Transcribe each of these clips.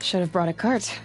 Should have brought a cart.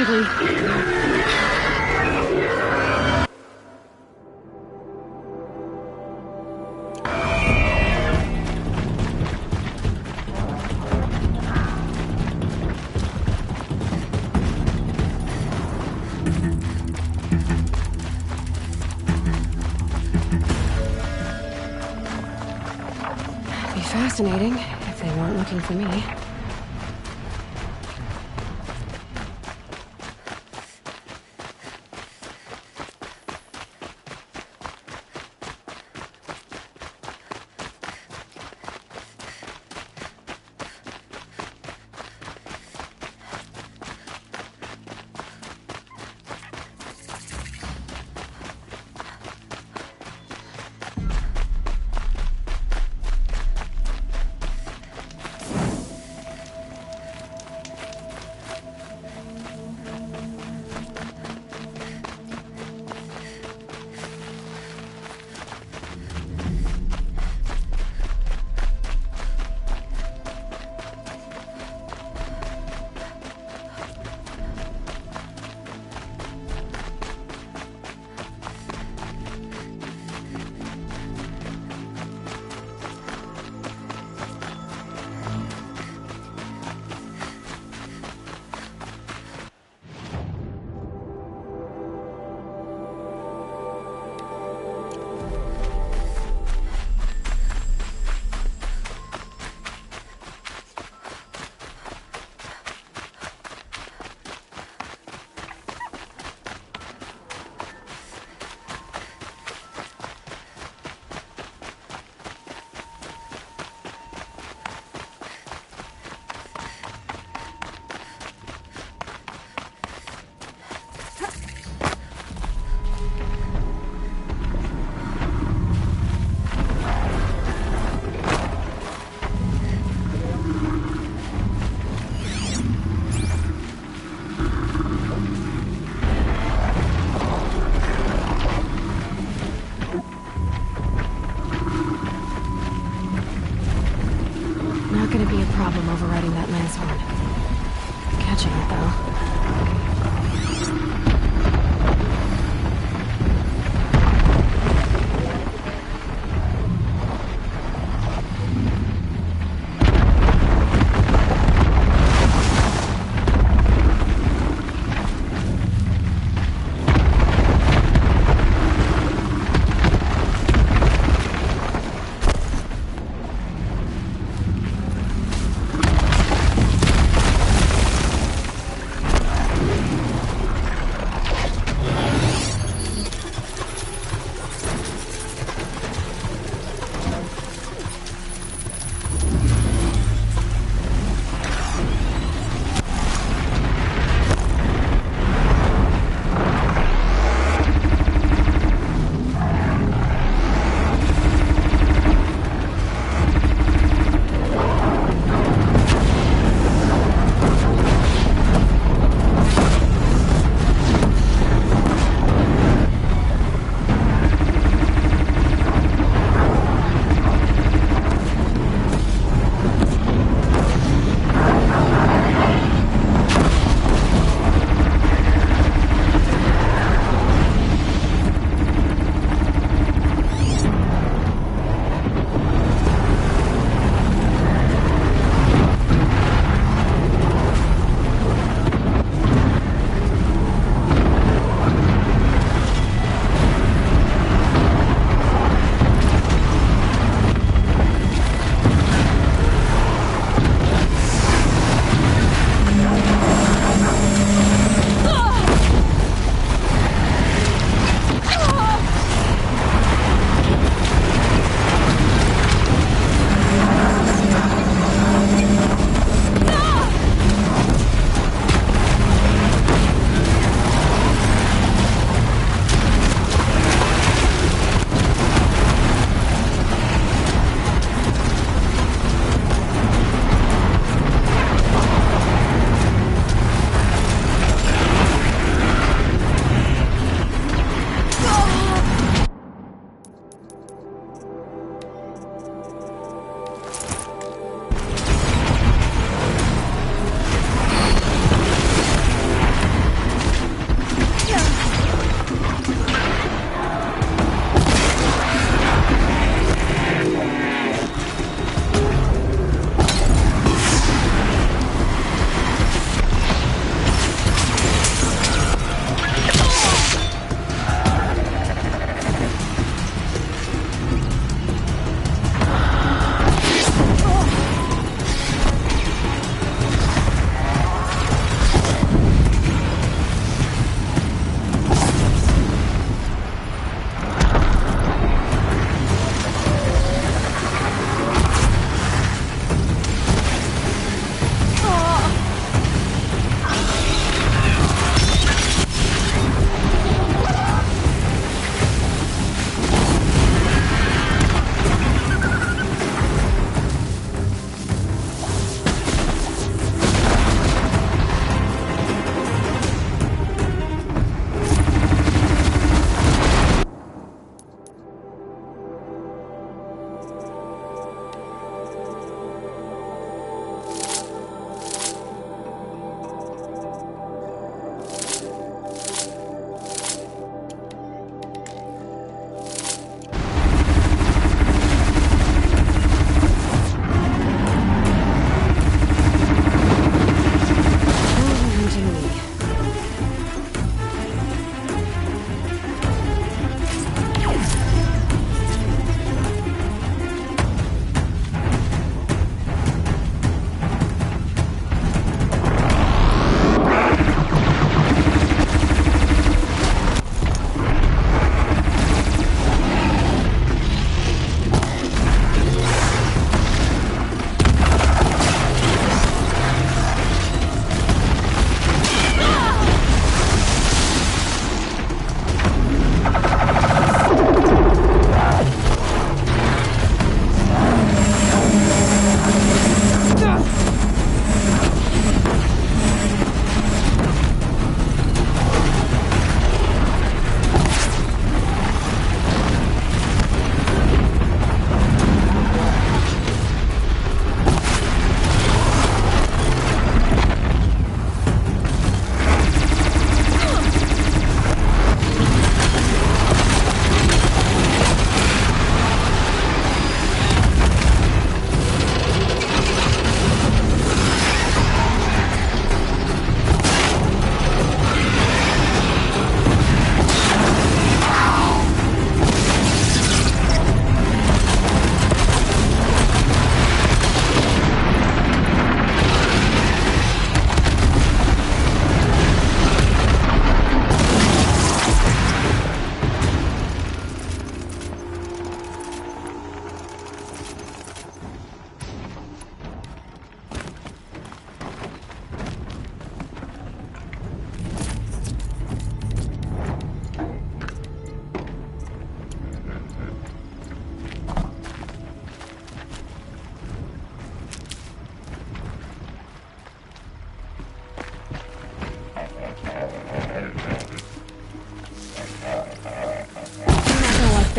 Hungry. Be fascinating if they weren't looking for me.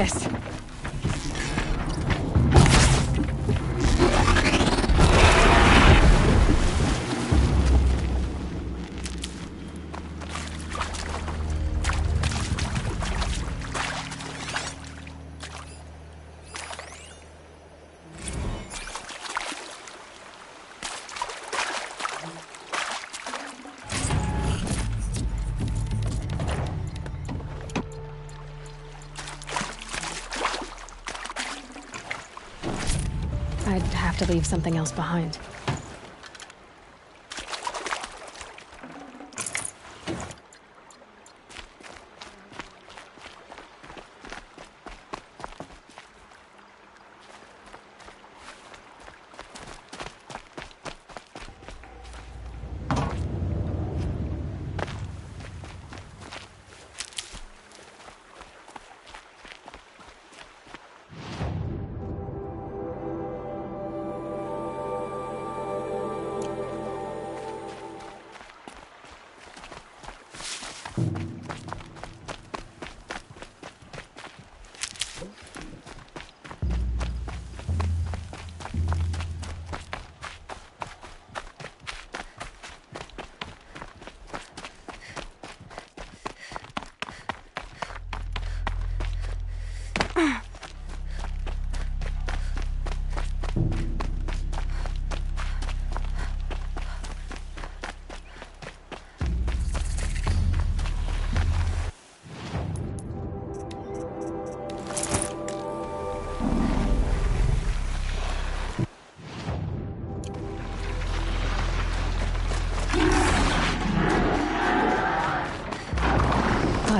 this. I'd have to leave something else behind.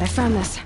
I found this.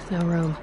No room.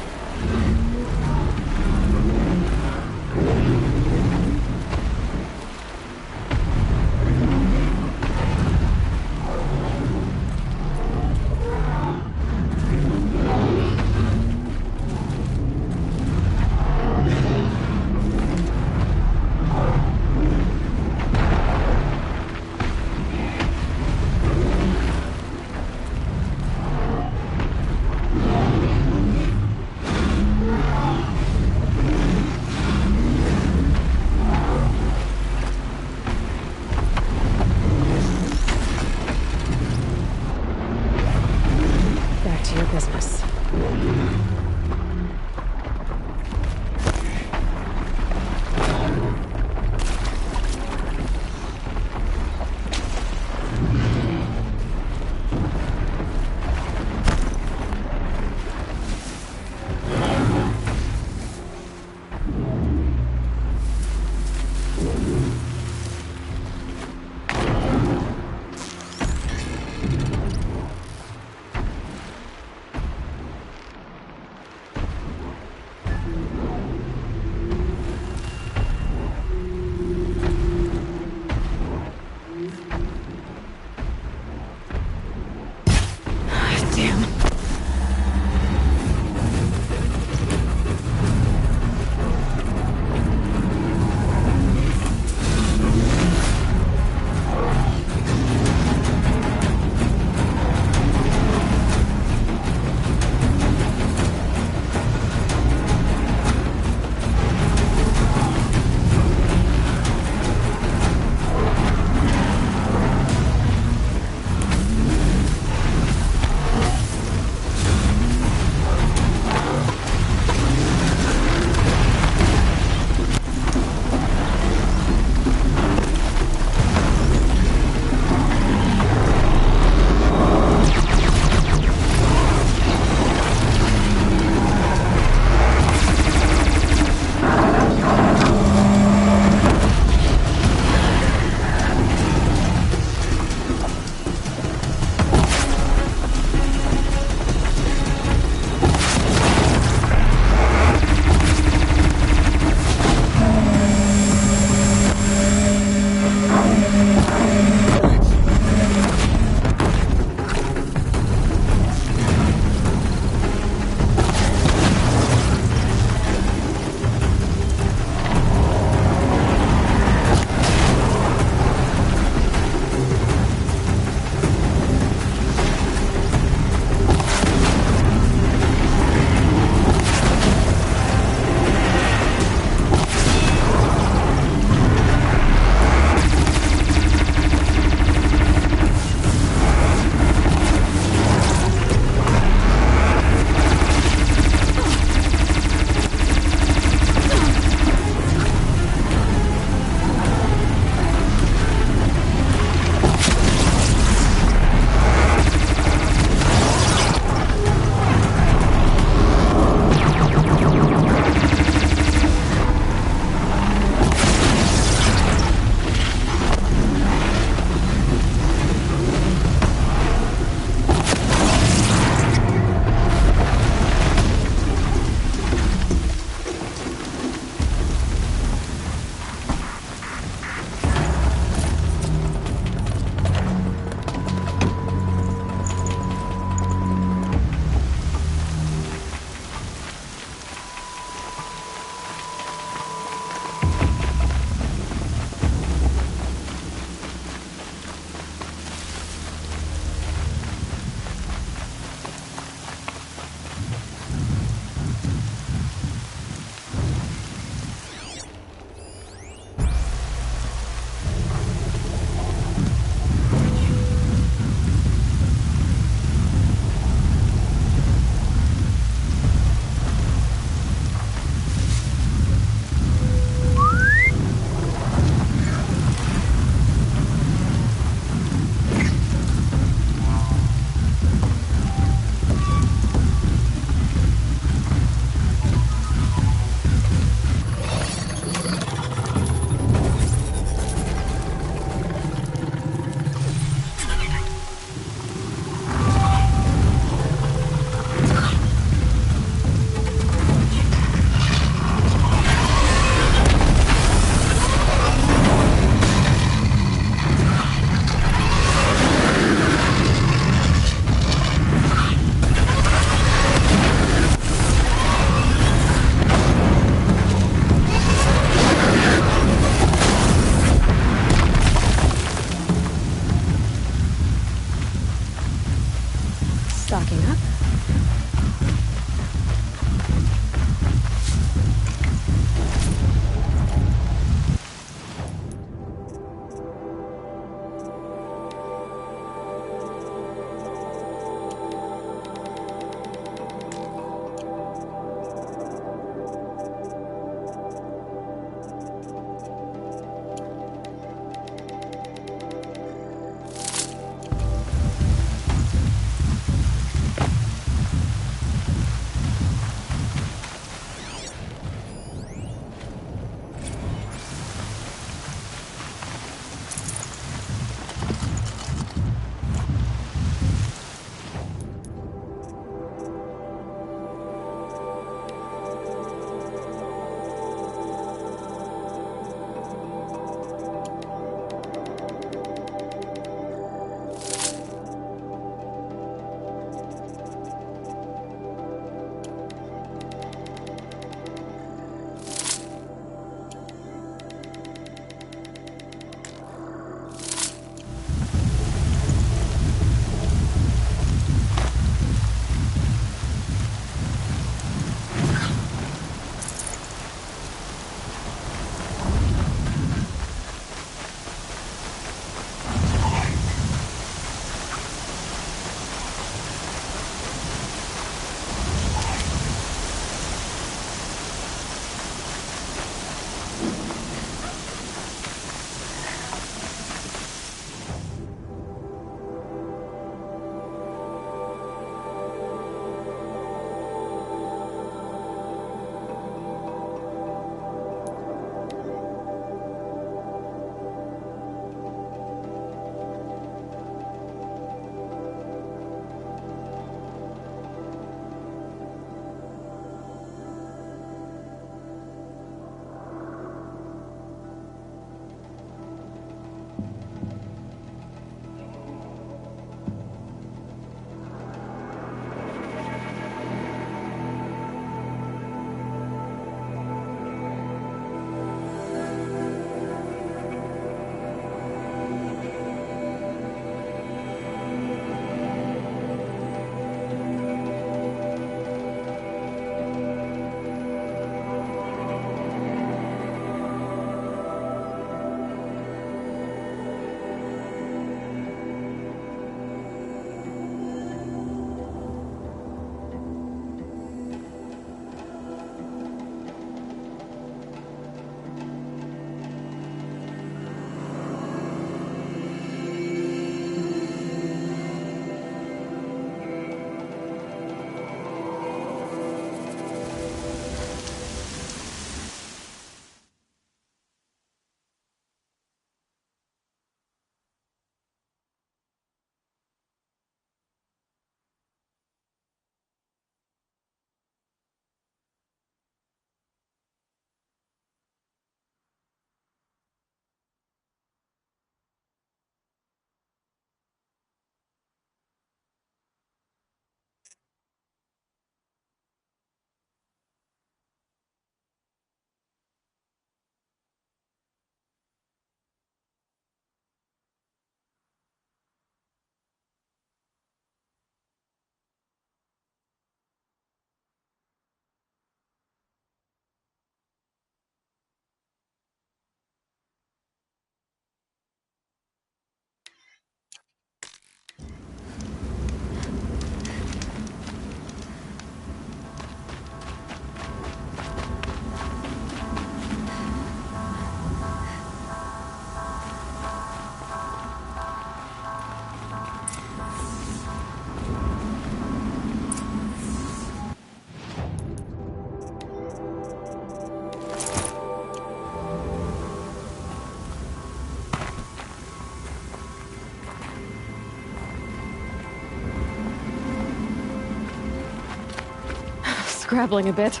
scrabbling a bit.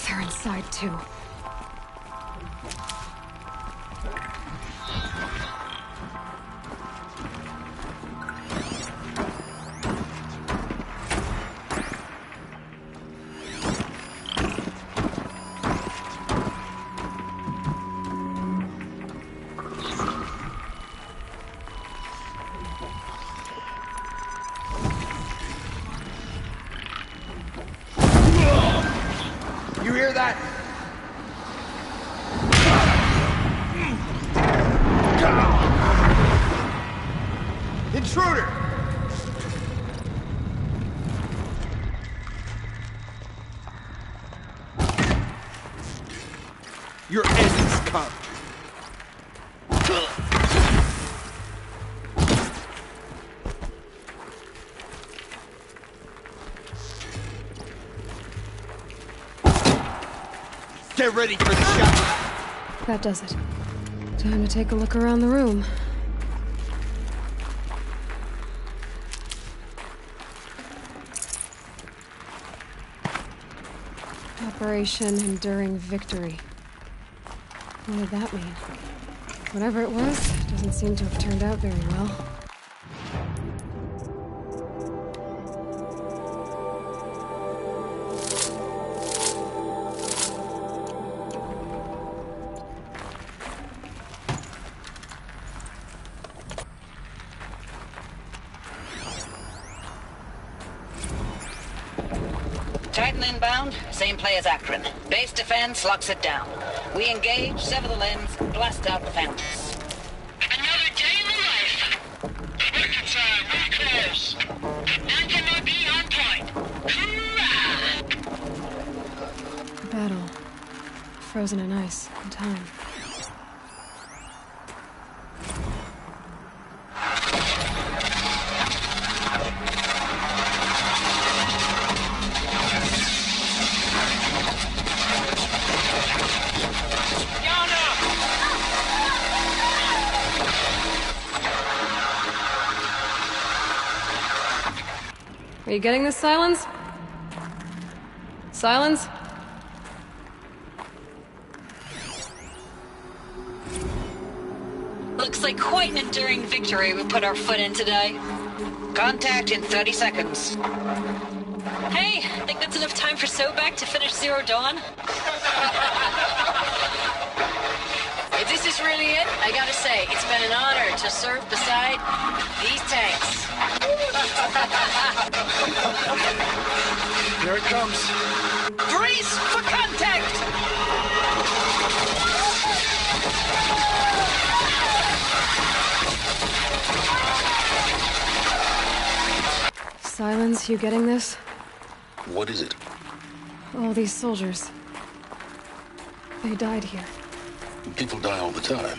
They're inside, too. You hear that? Intruder! Your end is come. Get ready for the shot. That does it. Time to take a look around the room. Operation Enduring Victory. What did that mean? Whatever it was, it doesn't seem to have turned out very well. Titan inbound, same play as Akron. Base defense locks it down. We engage, sever the lens, blast out the fountains. Another day in the life. Record time, we close. Anthem be on point. Hoorah! Battle. Frozen in ice and time. Are you getting this, Silence? Silence? Looks like quite an enduring victory we put our foot in today. Contact in 30 seconds. Hey, think that's enough time for Sobek to finish Zero Dawn? If this is really it, I gotta say, it's been an honor to serve beside these tanks. Here it comes. Brace for contact! Silence, you getting this? What is it? All these soldiers. They died here. People die all the time.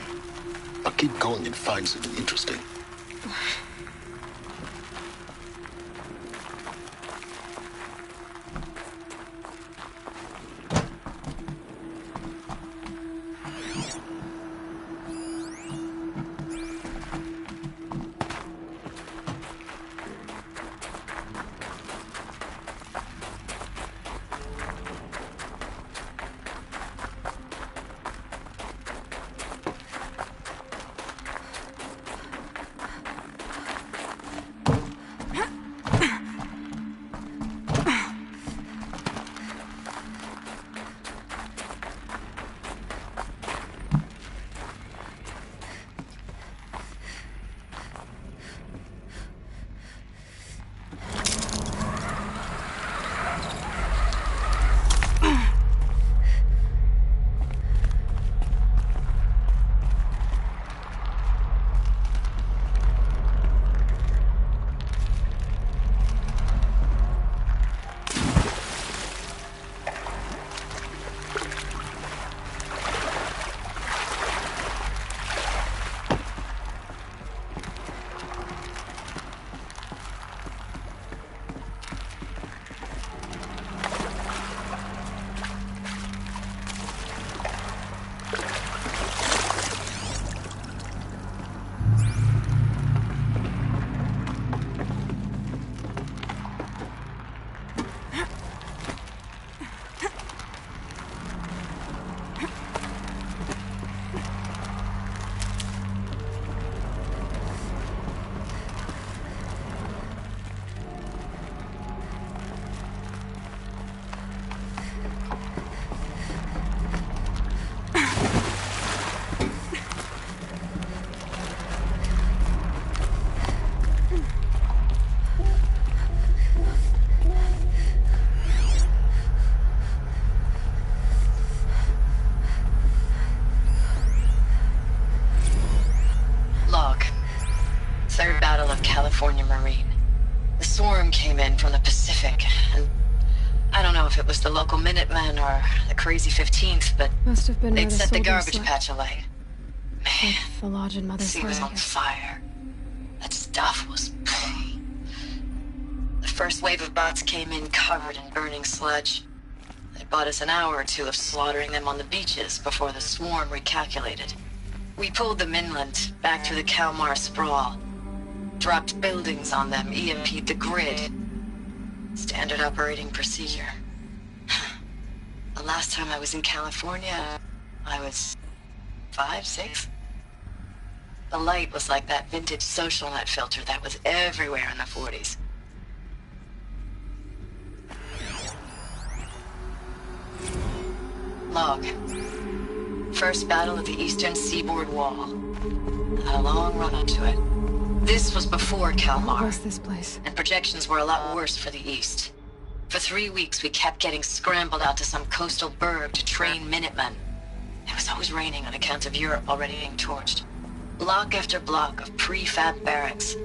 I'll keep going and find something interesting. California Marine. The swarm came in from the Pacific, and I don't know if it was the local Minutemen or the crazy 15th, but Must have been where they'd the set the soldiers garbage slept. patch alight. Man, Like the lodge in the Mother's sea Heart, was I on guess. fire. That stuff was... The first wave of bots came in covered in burning sludge. They bought us an hour or two of slaughtering them on the beaches before the swarm recalculated. We pulled them inland, back through the Kalmar sprawl. Dropped buildings on them, EMP'd the grid. Standard operating procedure. The last time I was in California, I was 5, 6? The light was like that vintage social net filter that was everywhere in the 40s. Log. First battle of the eastern seaboard wall. Had a long run up to it. This was before What Kalmar, was this place? and projections were a lot worse for the east. For 3 weeks, we kept getting scrambled out to some coastal burg to train Minutemen. It was always raining on account of Europe already being torched. Block after block of prefab barracks.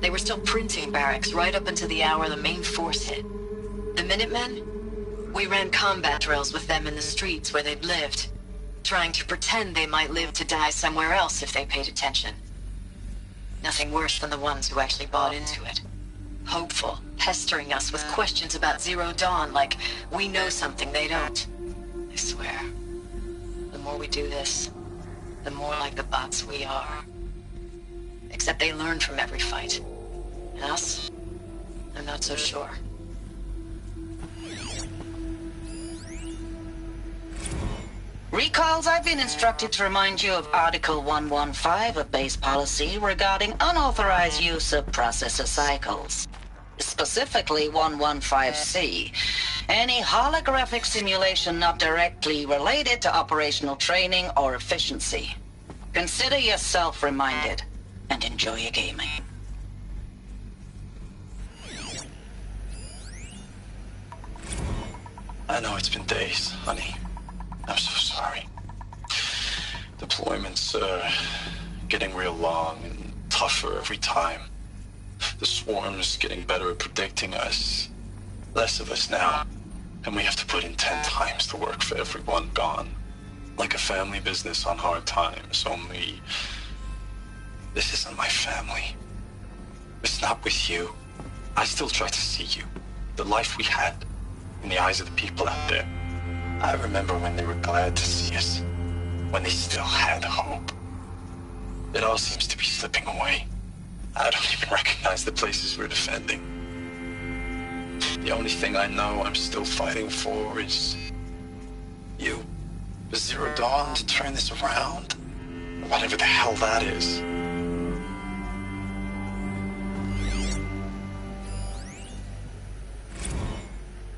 They were still printing barracks right up until the hour the main force hit. The Minutemen? We ran combat drills with them in the streets where they'd lived, trying to pretend they might live to die somewhere else if they paid attention. Nothing worse than the ones who actually bought into it. Hopeful, pestering us with questions about Zero Dawn like we know something they don't. I swear, the more we do this, the more like the bots we are. Except they learn from every fight. And us? I'm not so sure. Recalls, I've been instructed to remind you of Article 115 of base policy regarding unauthorized use of processor cycles. Specifically 115C. Any holographic simulation not directly related to operational training or efficiency. Consider yourself reminded, and enjoy your gaming. I know it's been days, honey. I'm so sorry. Deployments are getting real long and tougher every time. The swarm's getting better at predicting us. Less of us now. And we have to put in 10 times the work for everyone gone. Like a family business on hard times, only... This isn't my family. It's not with you. I still try to see you. The life we had in the eyes of the people out there. I remember when they were glad to see us. When they still had hope. It all seems to be slipping away. I don't even recognize the places we're defending. The only thing I know I'm still fighting for is... you. The Zero Dawn to turn this around. Whatever the hell that is.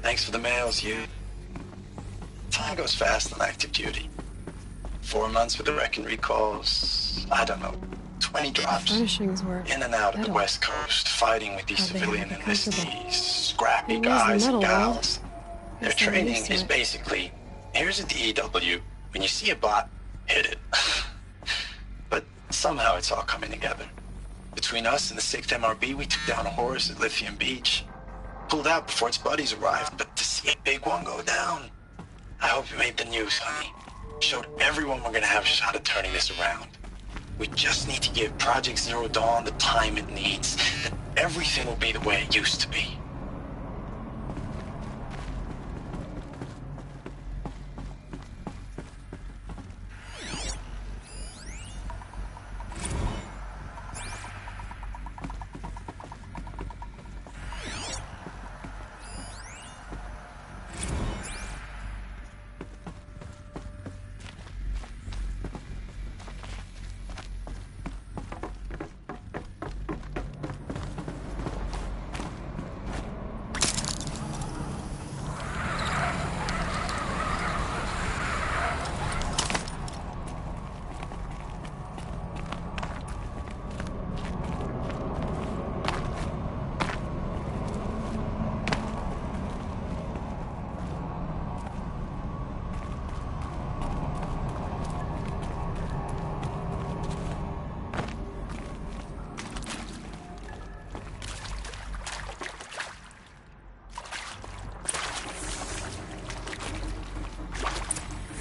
Thanks for the mails, you. Time goes fast on active duty. 4 months with the wreck and recalls, I don't know, 20 drops. Furnishings were In and out of the metal. West Coast, fighting with these How'd they civilian make it comfortable? enlistees, scrappy It was the guys and metal world. gals. Their Guess they're training used to is it. basically, here's a DEW, when you see a bot, hit it. But somehow it's all coming together. Between us and the 6th MRB, we took down a horse at Lithium Beach. Pulled out before its buddies arrived, but to see a big one go down, I hope it made the news, honey. Showed everyone we're gonna have a shot at turning this around. We just need to give Project Zero Dawn the time it needs, and everything will be the way it used to be.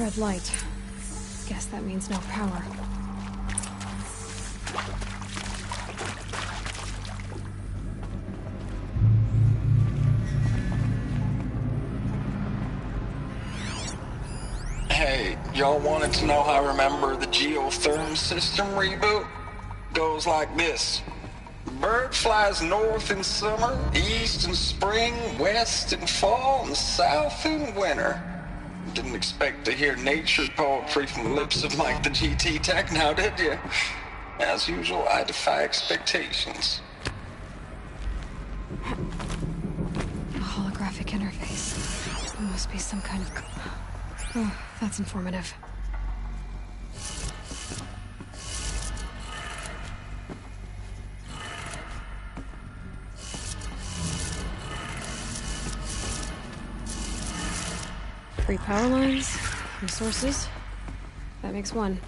Red light. Guess that means no power. Hey, y'all wanted to know how I remember the geotherm system reboot? Goes like this. Bird flies north in summer, east in spring, west in fall, and south in winter. Didn't expect to hear nature poetry from the lips of Mike the GT Tech now, did you? As usual, I defy expectations. A holographic interface. It must be some kind of... Oh, that's informative. Three power lines, resources. That makes one.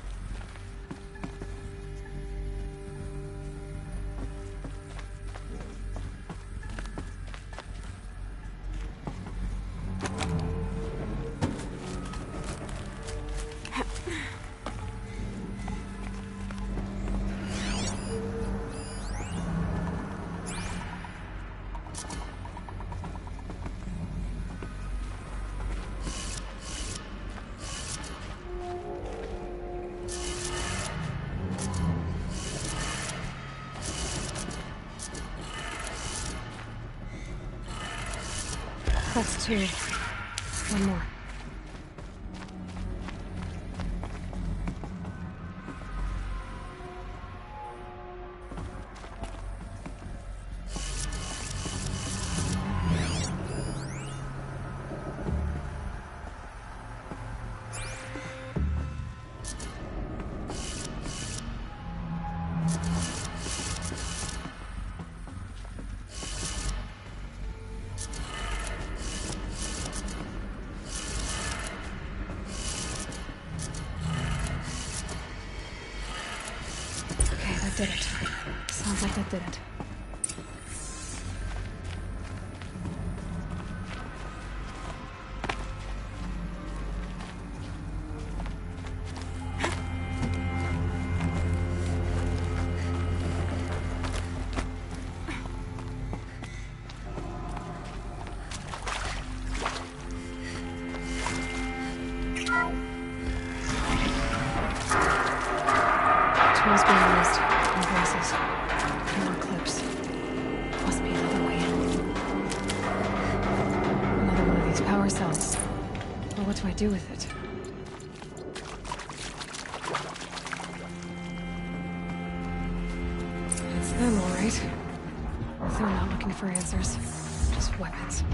That's two. One more. Did it. Sounds like that did it. Tools being used. Voices. More clips. Must be another way in. Another one of these power cells. Well, what do I do with it? It's them, all right. They're not looking for answers. Just weapons.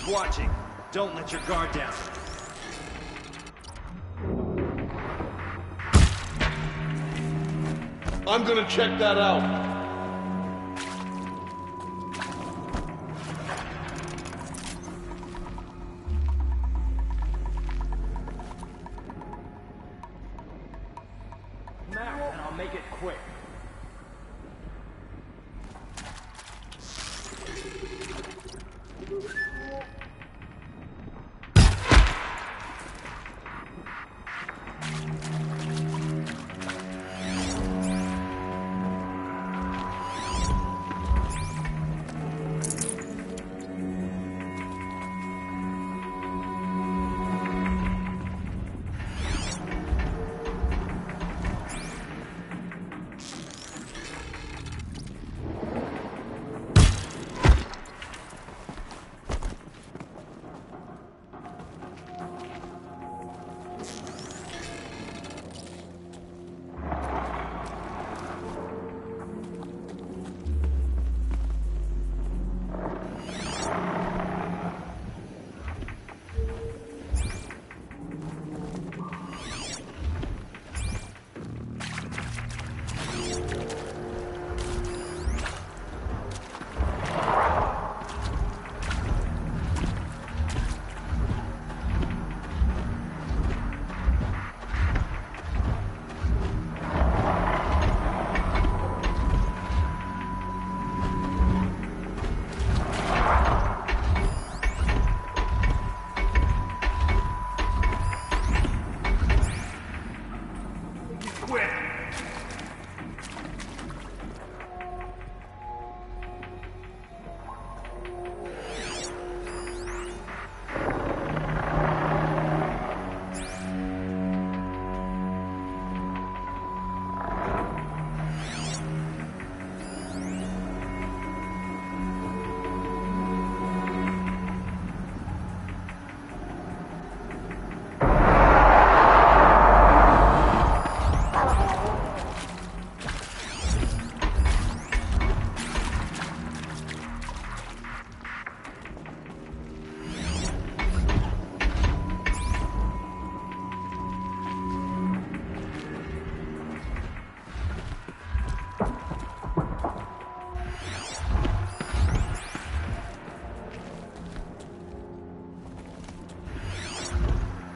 Keep watching. Don't let your guard down. I'm gonna check that out. Mount, and I'll make it quick.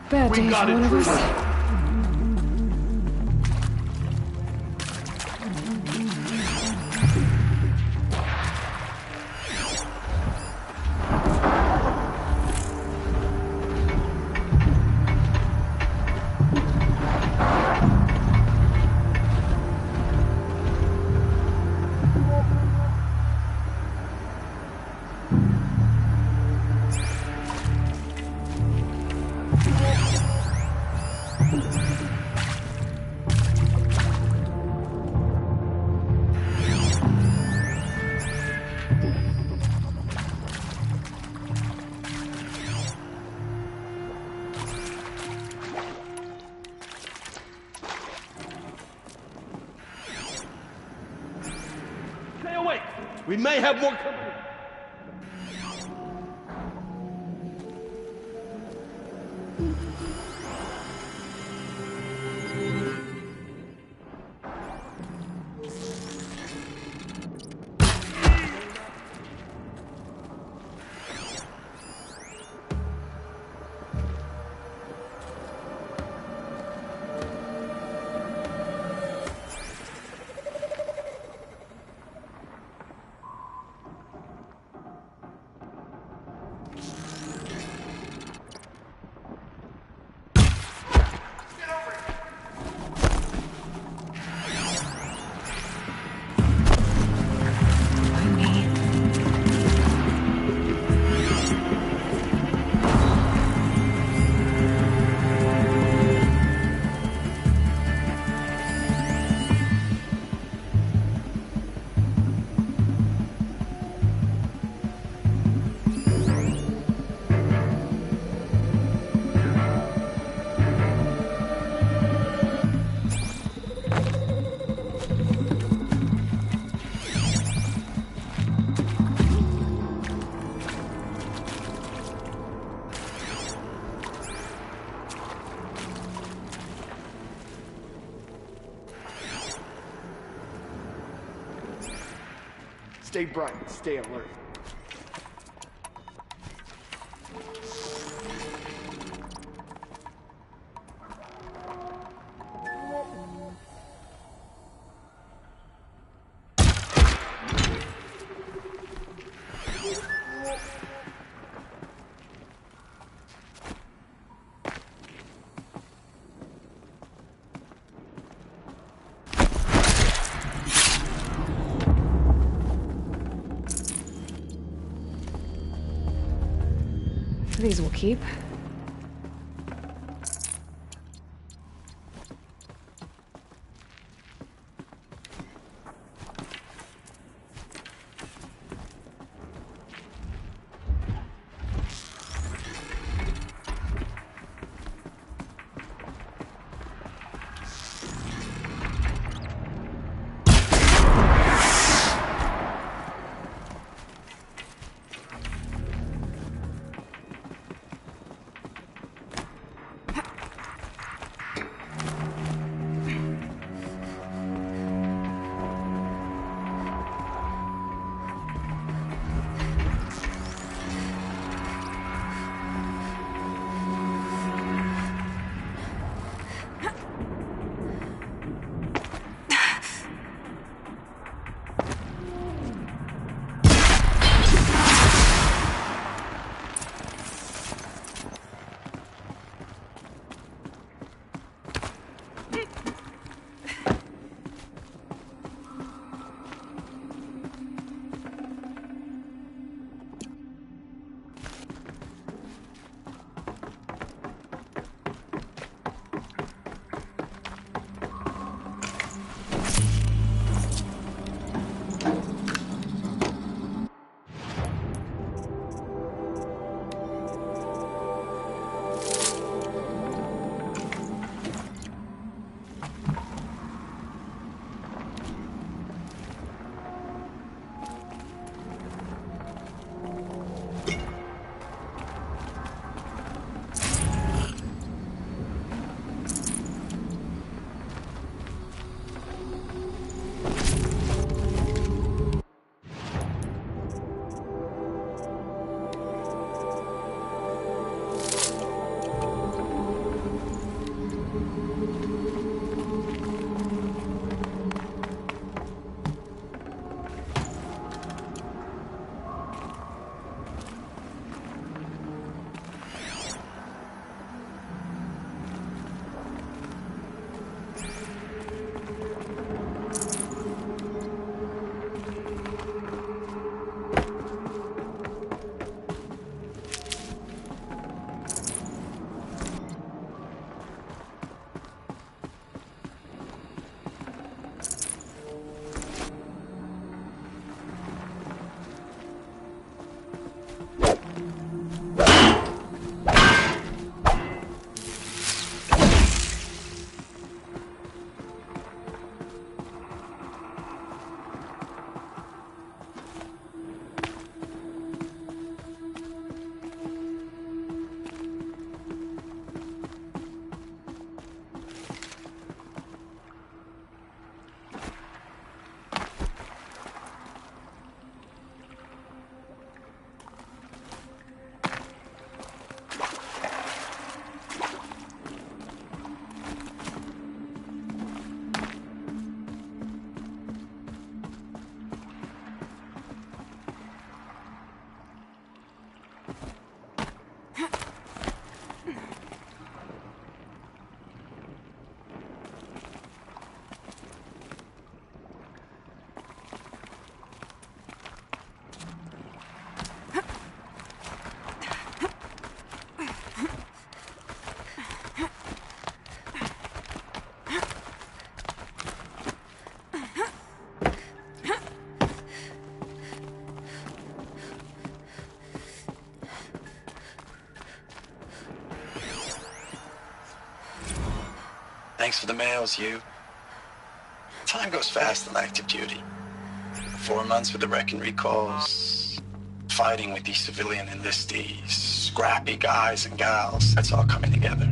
Bad day for one of us. We may have more company. Stay bright, stay alert. These will keep. Thanks for the mails, you. Time goes fast on active duty. 4 months with the wrecking recalls, fighting with these civilian enlistees, scrappy guys and gals, that's all coming together.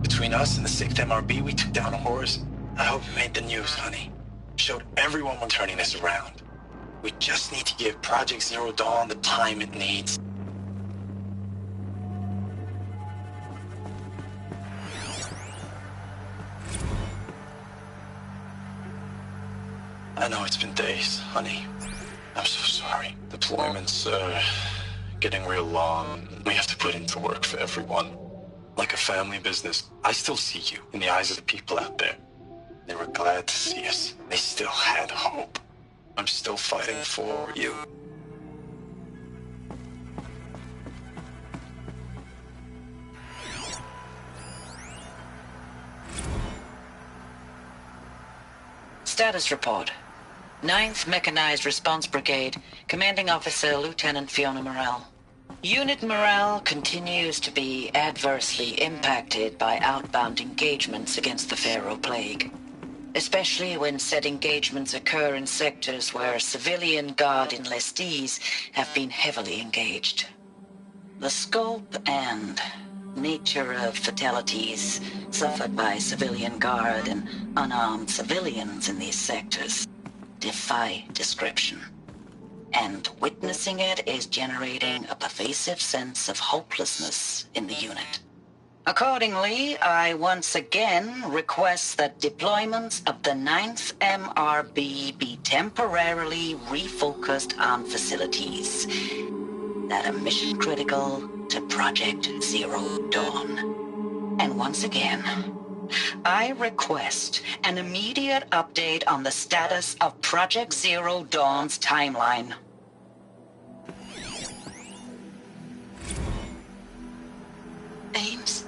Between us and the 6th MRB, we took down a horse. I hope it made the news, honey. Showed everyone we're turning this around. We just need to give Project Zero Dawn the time it needs. I know it's been days, honey. I'm so sorry. Deployments are getting real long. We have to put into work for everyone. Like a family business. I still see you in the eyes of the people out there. They were glad to see us. They still had hope. I'm still fighting for you. Status report. 9th Mechanized Response Brigade, Commanding Officer Lieutenant Fiona Morrell. Unit morale continues to be adversely impacted by outbound engagements against the Pharaoh Plague, especially when said engagements occur in sectors where civilian guard enlistees have been heavily engaged. The scope and nature of fatalities suffered by civilian guard and unarmed civilians in these sectors defy description. And witnessing it is generating a pervasive sense of hopelessness in the unit. Accordingly, I once again request that deployments of the 9th MRB be temporarily refocused on facilities that are mission critical to Project Zero Dawn. And once again, I request an immediate update on the status of Project Zero Dawn's timeline. Ames,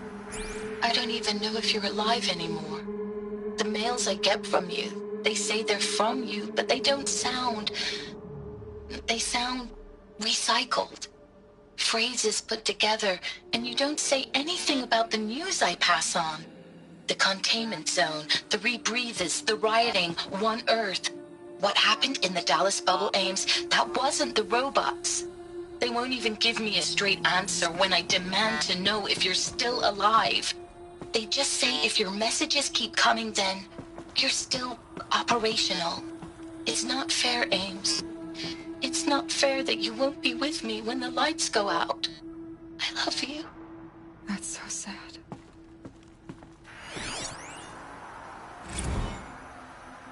I don't even know if you're alive anymore. The mails I get from you, they say they're from you, but they don't sound... They sound recycled. Phrases put together, and you don't say anything about the news I pass on. The containment zone, the rebreathers, the rioting, One Earth. What happened in the Dallas bubble, Ames, that wasn't the robots. They won't even give me a straight answer when I demand to know if you're still alive. They just say if your messages keep coming, then you're still operational. It's not fair, Ames. It's not fair that you won't be with me when the lights go out. I love you. That's so sad.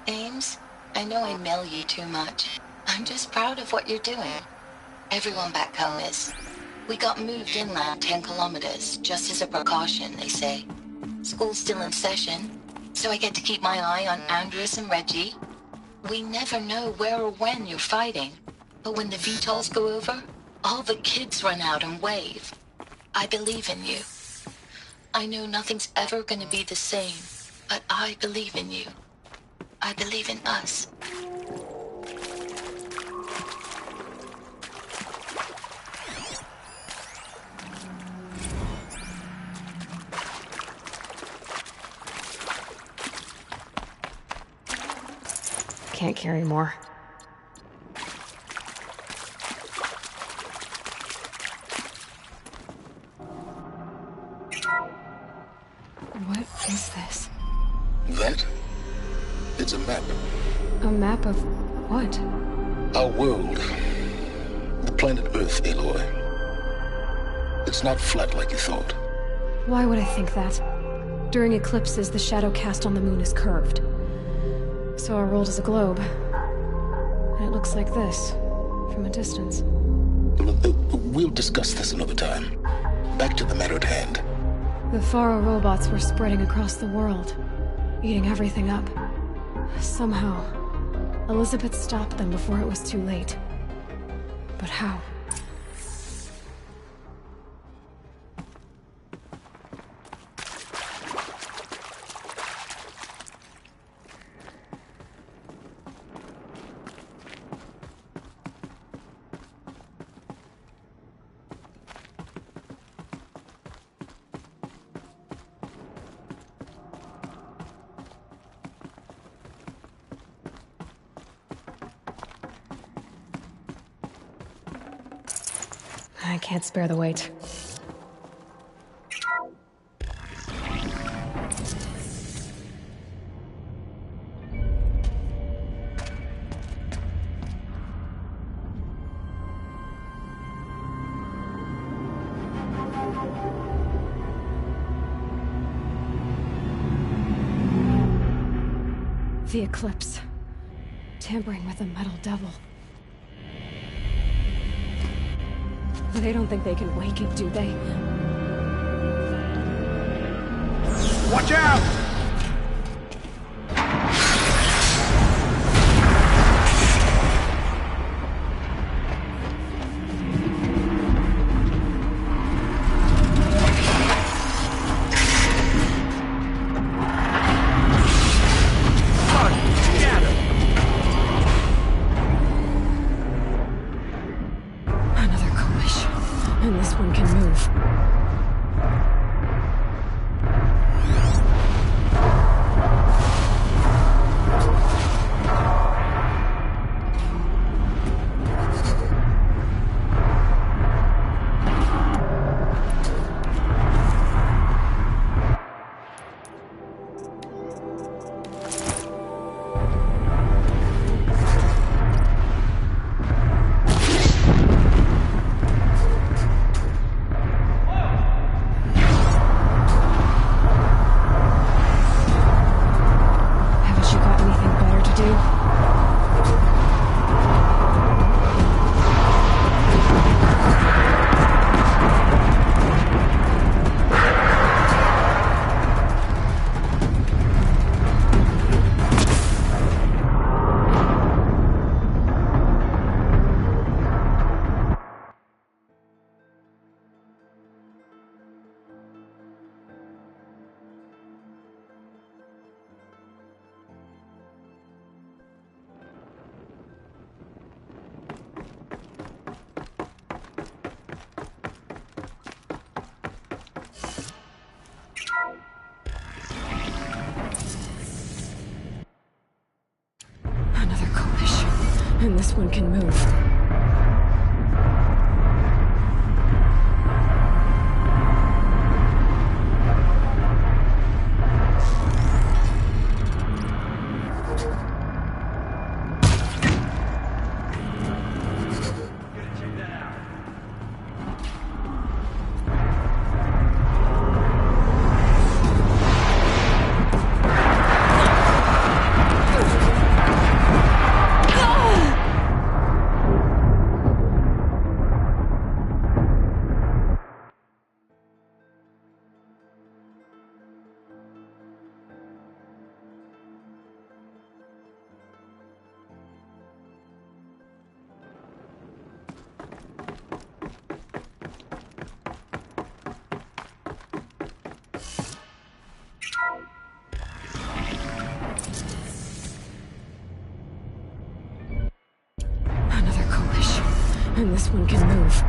Ames, I know I mail you too much. I'm just proud of what you're doing. Everyone back home is. We got moved inland 10 kilometers, just as a precaution, they say. School's still in session, so I get to keep my eye on Andres and Reggie. We never know where or when you're fighting, but when the VTOLs go over, all the kids run out and wave. I believe in you. I know nothing's ever gonna be the same, but I believe in you. I believe in us. Can't carry more. What is this? That? It's a map. A map of what? Our world. The planet Earth, Aloy. It's not flat like you thought. Why would I think that? During eclipses, the shadow cast on the moon is curved. So our world is a globe. And it looks like this, from a distance. We'll discuss this another time. Back to the matter at hand. The Faro robots were spreading across the world, eating everything up. Somehow, Elizabeth stopped them before it was too late. But how? I can't spare the weight. The Eclipse. Tampering with the Metal Devil. They don't think they can wake it, do they? Watch out! And this one can move. And this one can move. And this one can move.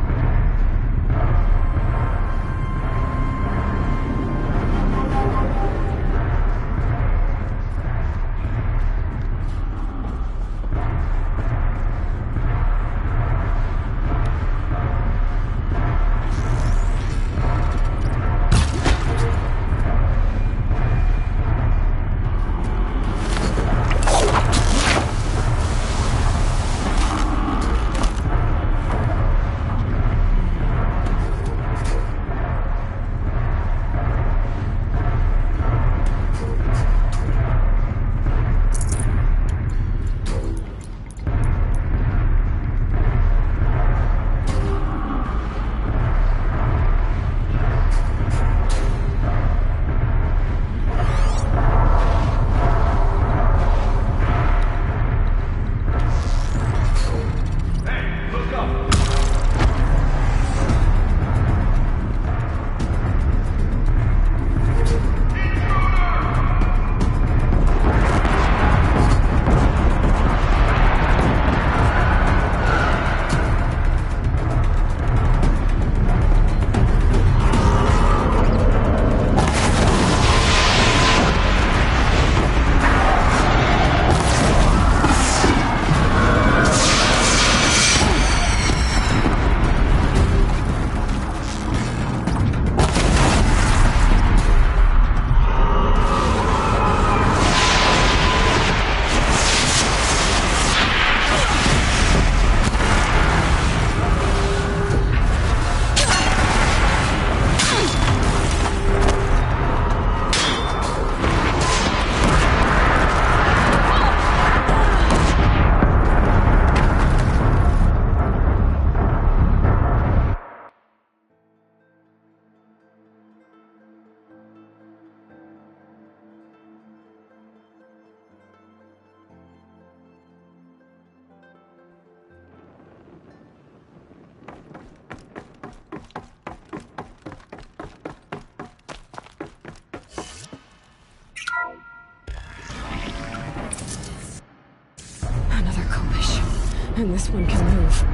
And this one can move.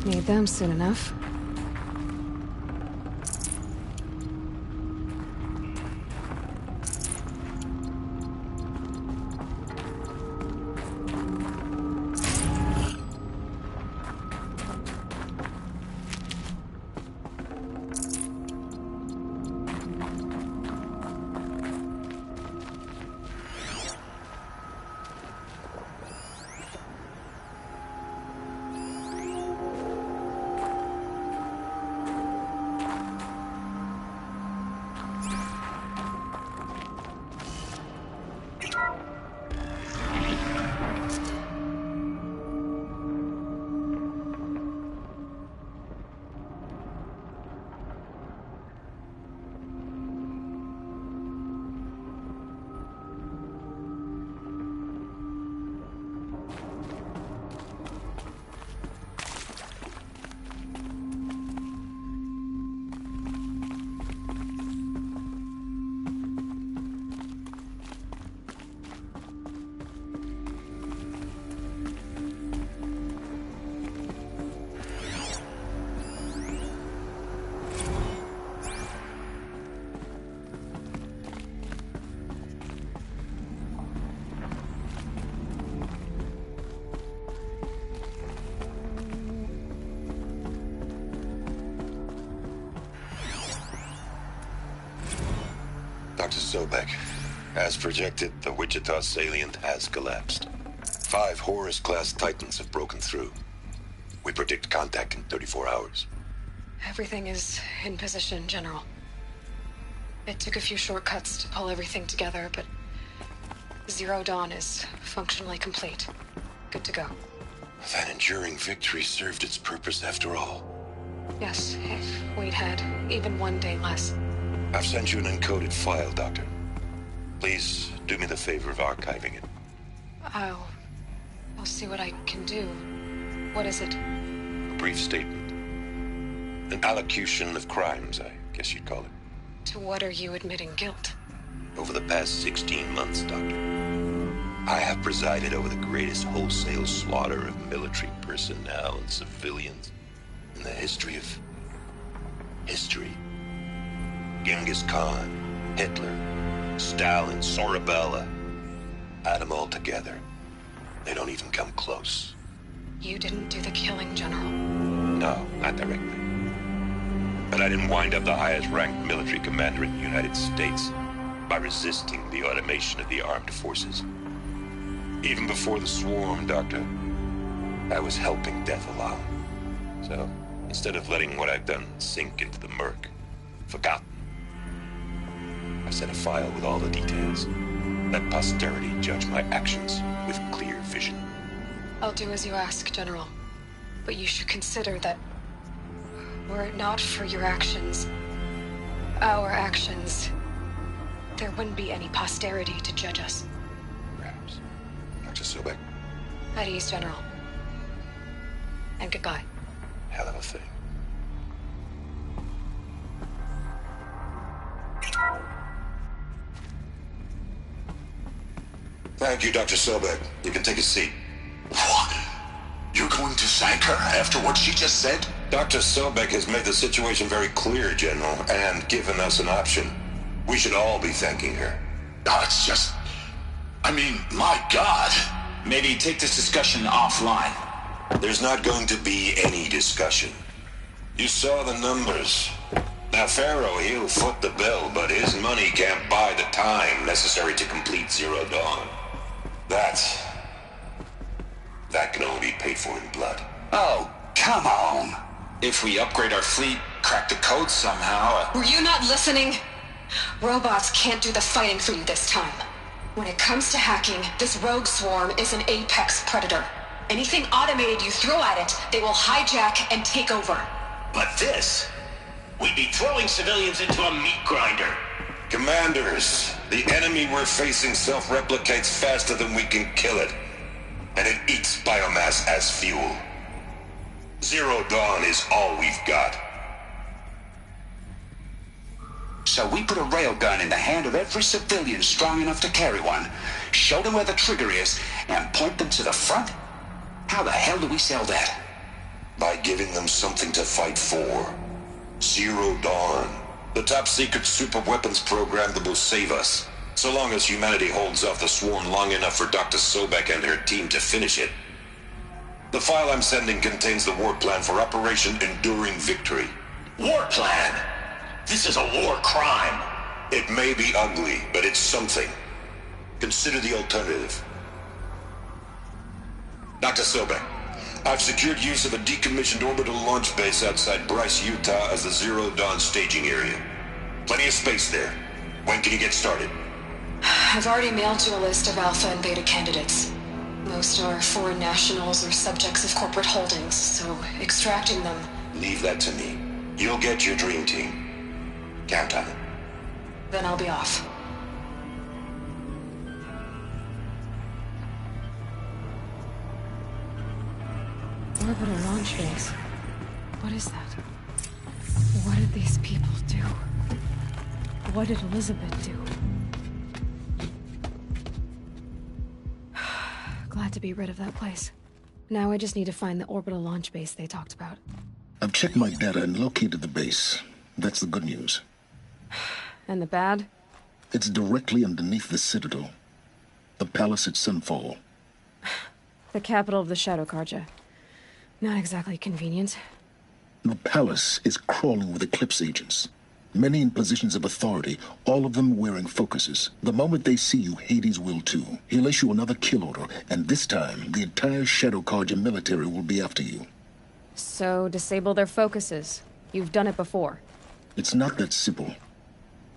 Need them soon enough. Dr. Sobek. As projected, the Wichita salient has collapsed. 5 Horus-class Titans have broken through. We predict contact in 34 hours. Everything is in position, General. It took a few shortcuts to pull everything together, but Zero Dawn is functionally complete. Good to go. That enduring victory served its purpose after all. Yes, if we'd had even one day less. I've sent you an encoded file, Doctor. Please do me the favor of archiving it. I'll see what I can do. What is it? A brief statement. An allocution of crimes, I guess you'd call it. To what are you admitting guilt? Over the past 16 months, Doctor, I have presided over the greatest wholesale slaughter of military personnel and civilians in the history of history. Genghis Khan, Hitler, Stalin, Sorabella. Add them all together. They don't even come close. You didn't do the killing, General. No, not directly. But I didn't wind up the highest-ranked military commander in the United States by resisting the automation of the armed forces. Even before the swarm, Doctor, I was helping death along. So, instead of letting what I've done sink into the murk, forgotten, I sent a file with all the details. Let posterity judge my actions with clear vision. I'll do as you ask, General. But you should consider that were it not for your actions, our actions, there wouldn't be any posterity to judge us. Perhaps. Dr. Sobek. At ease, General. And goodbye. Hell of a thing. Thank you, Dr. Sobek. You can take a seat. What? You're going to thank her after what she just said? Dr. Sobek has made the situation very clear, General, and given us an option. We should all be thanking her. Oh, it's just... I mean, my God. Maybe take this discussion offline. There's not going to be any discussion. You saw the numbers. Now, Pharaoh, he'll foot the bill, but his money can't buy the time necessary to complete Zero Dawn. That can only be paid for in blood. Oh, come on. If we upgrade our fleet, crack the code somehow... Were you not listening? Robots can't do the fighting for you this time. When it comes to hacking, this rogue swarm is an apex predator. Anything automated you throw at it, they will hijack and take over. But this... we'd be throwing civilians into a meat grinder. Commanders, the enemy we're facing self-replicates faster than we can kill it. And it eats biomass as fuel. Zero Dawn is all we've got. So we put a railgun in the hand of every civilian strong enough to carry one, show them where the trigger is, and point them to the front? How the hell do we sell that? By giving them something to fight for. Zero Dawn. The top-secret super-weapons program that will save us. So long as humanity holds off the swarm long enough for Dr. Sobek and her team to finish it. The file I'm sending contains the war plan for Operation Enduring Victory. War plan? This is a war crime. It may be ugly, but it's something. Consider the alternative. Dr. Sobek, I've secured use of a decommissioned orbital launch base outside Bryce, Utah as the Zero Dawn staging area. Plenty of space there. When can you get started? I've already mailed you a list of Alpha and Beta candidates. Most are foreign nationals or subjects of corporate holdings, so extracting them... Leave that to me. You'll get your dream team. Count on it. Then I'll be off. Orbital launch base. What is that? What did these people do? What did Elizabeth do? Glad to be rid of that place. Now I just need to find the orbital launch base they talked about. I've checked my data and located the base. That's the good news. And the bad? It's directly underneath the Citadel. The palace at Sunfall. The capital of the Shadow Carja. Not exactly convenient. The palace is crawling with Eclipse agents. Many in positions of authority, all of them wearing focuses. The moment they see you, Hades will too. He'll issue another kill order, and this time, the entire Shadow Carja military will be after you. So, disable their focuses. You've done it before. It's not that simple.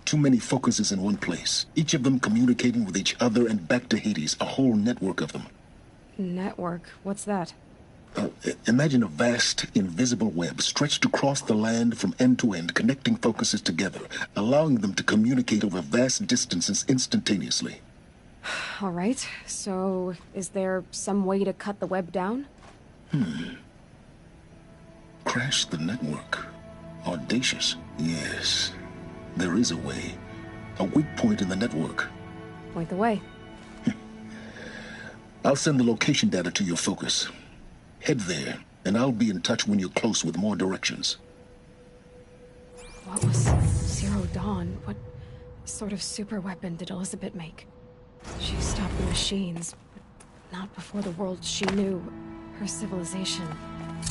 Too many focuses in one place, each of them communicating with each other and back to Hades, a whole network of them. Network? What's that? Imagine a vast, invisible web stretched across the land from end to end, connecting focuses together, allowing them to communicate over vast distances instantaneously. All right, so is there some way to cut the web down? Crash the network. Audacious. Yes, there is a way. A weak point in the network. Point the way. I'll send the location data to your focus. Head there, and I'll be in touch when you're close with more directions. What was Zero Dawn? What sort of super weapon did Elizabeth make? She stopped the machines, but not before the world she knew. Her civilization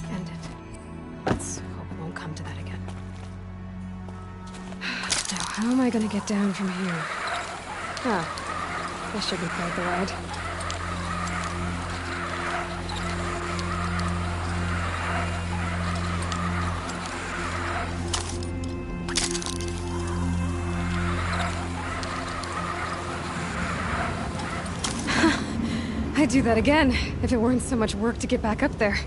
ended. Let's hope it won't come to that again. Now, how am I gonna get down from here? This should be quite the ride. I'd do that again, if it weren't so much work to get back up there.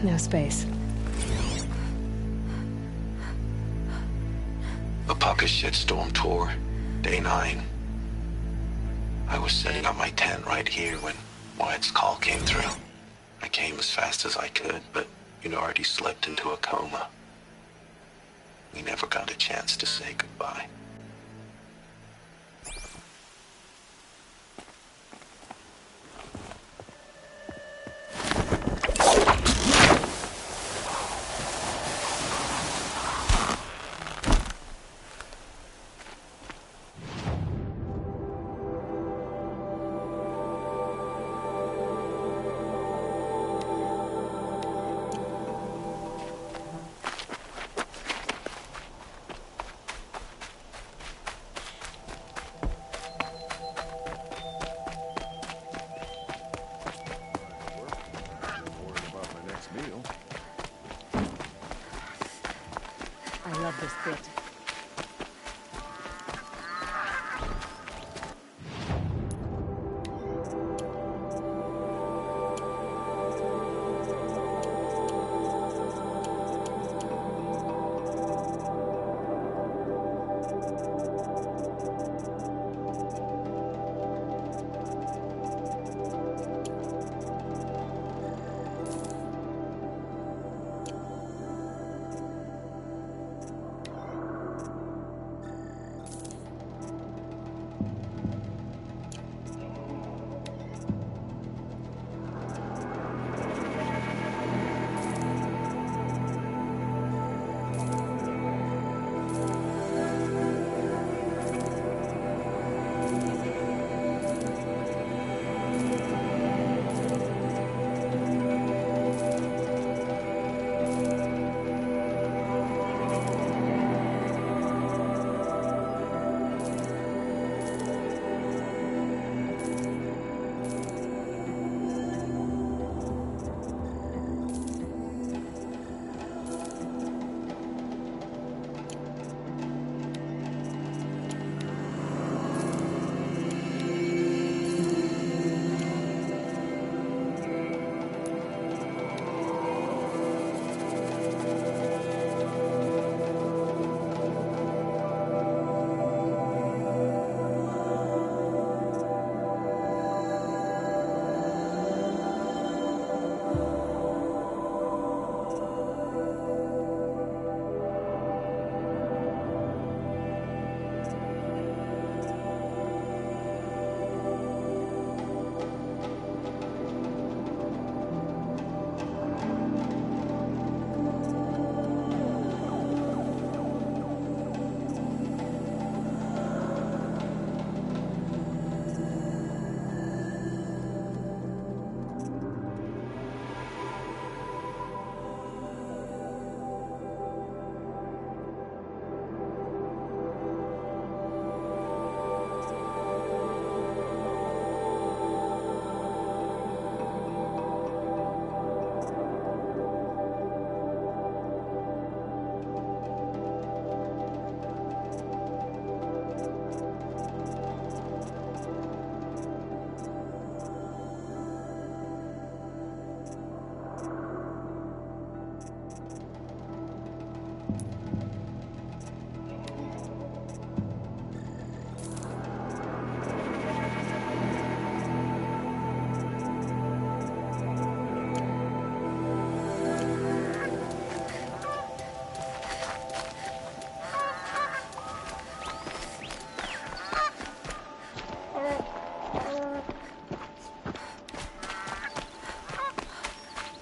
No space. A pocket shitstorm tour, day 9. I was setting up my tent right here when Wyatt's call came through. I came as fast as I could, but you'd already slipped into a coma. We never got a chance to say goodbye.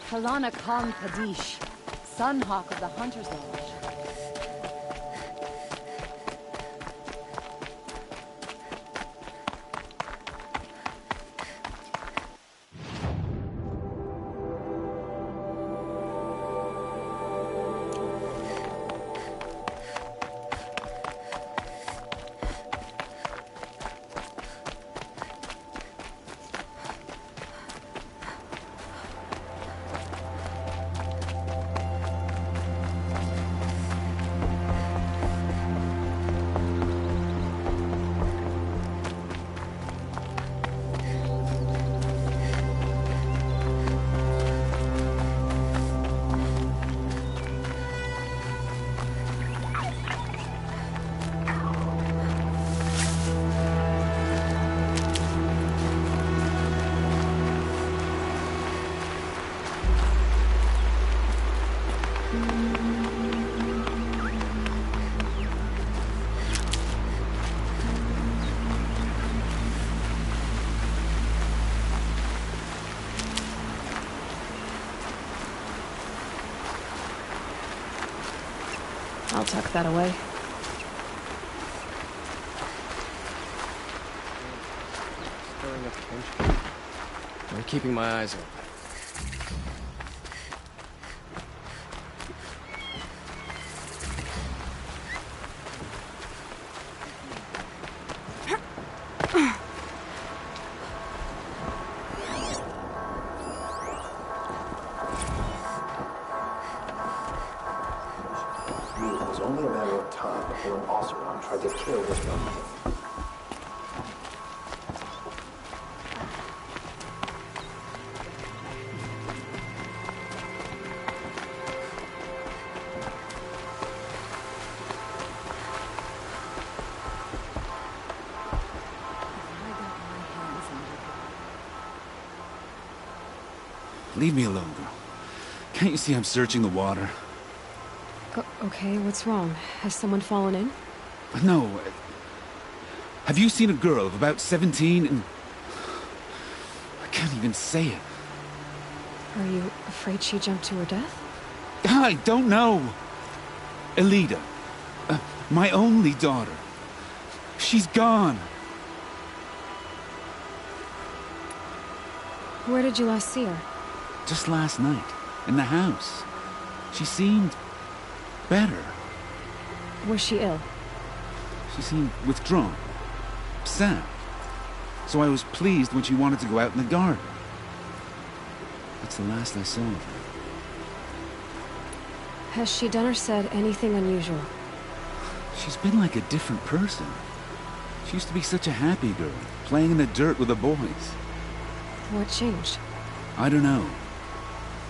Kalana Khan Kadish, Sunhawk of the Hunter's Lodge. I'll tuck that away. Stirring up tension. I'm keeping my eyes open. It was only a matter of time before an Oseram tried to kill this young man. Leave me alone, girl. Can't you see I'm searching the water? Okay, what's wrong? Has someone fallen in? No. Have you seen a girl of about 17 and... I can't even say it. Are you afraid she jumped to her death? I don't know. Elida. My only daughter. She's gone. Where did you last see her? Just last night. In the house. She seemed... better. Was she ill? She seemed withdrawn. Sad. So I was pleased when she wanted to go out in the garden. That's the last I saw of her. Has she done or said anything unusual? She's been like a different person. She used to be such a happy girl, playing in the dirt with the boys. What changed? I don't know.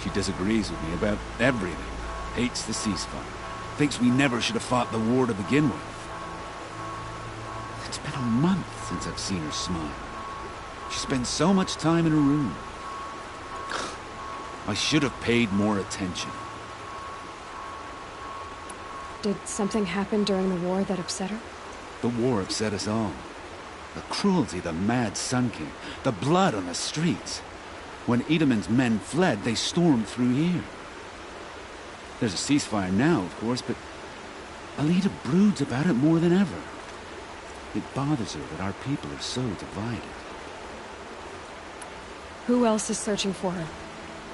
She disagrees with me about everything. Hates the ceasefire. Thinks we never should have fought the war to begin with. It's been a month since I've seen her smile. She spends so much time in her room. I should have paid more attention. Did something happen during the war that upset her? The war upset us all. The cruelty, the mad Sun King, the blood on the streets. When Edaman's men fled, they stormed through here. There's a ceasefire now, of course, but Elida broods about it more than ever. It bothers her that our people are so divided. Who else is searching for her?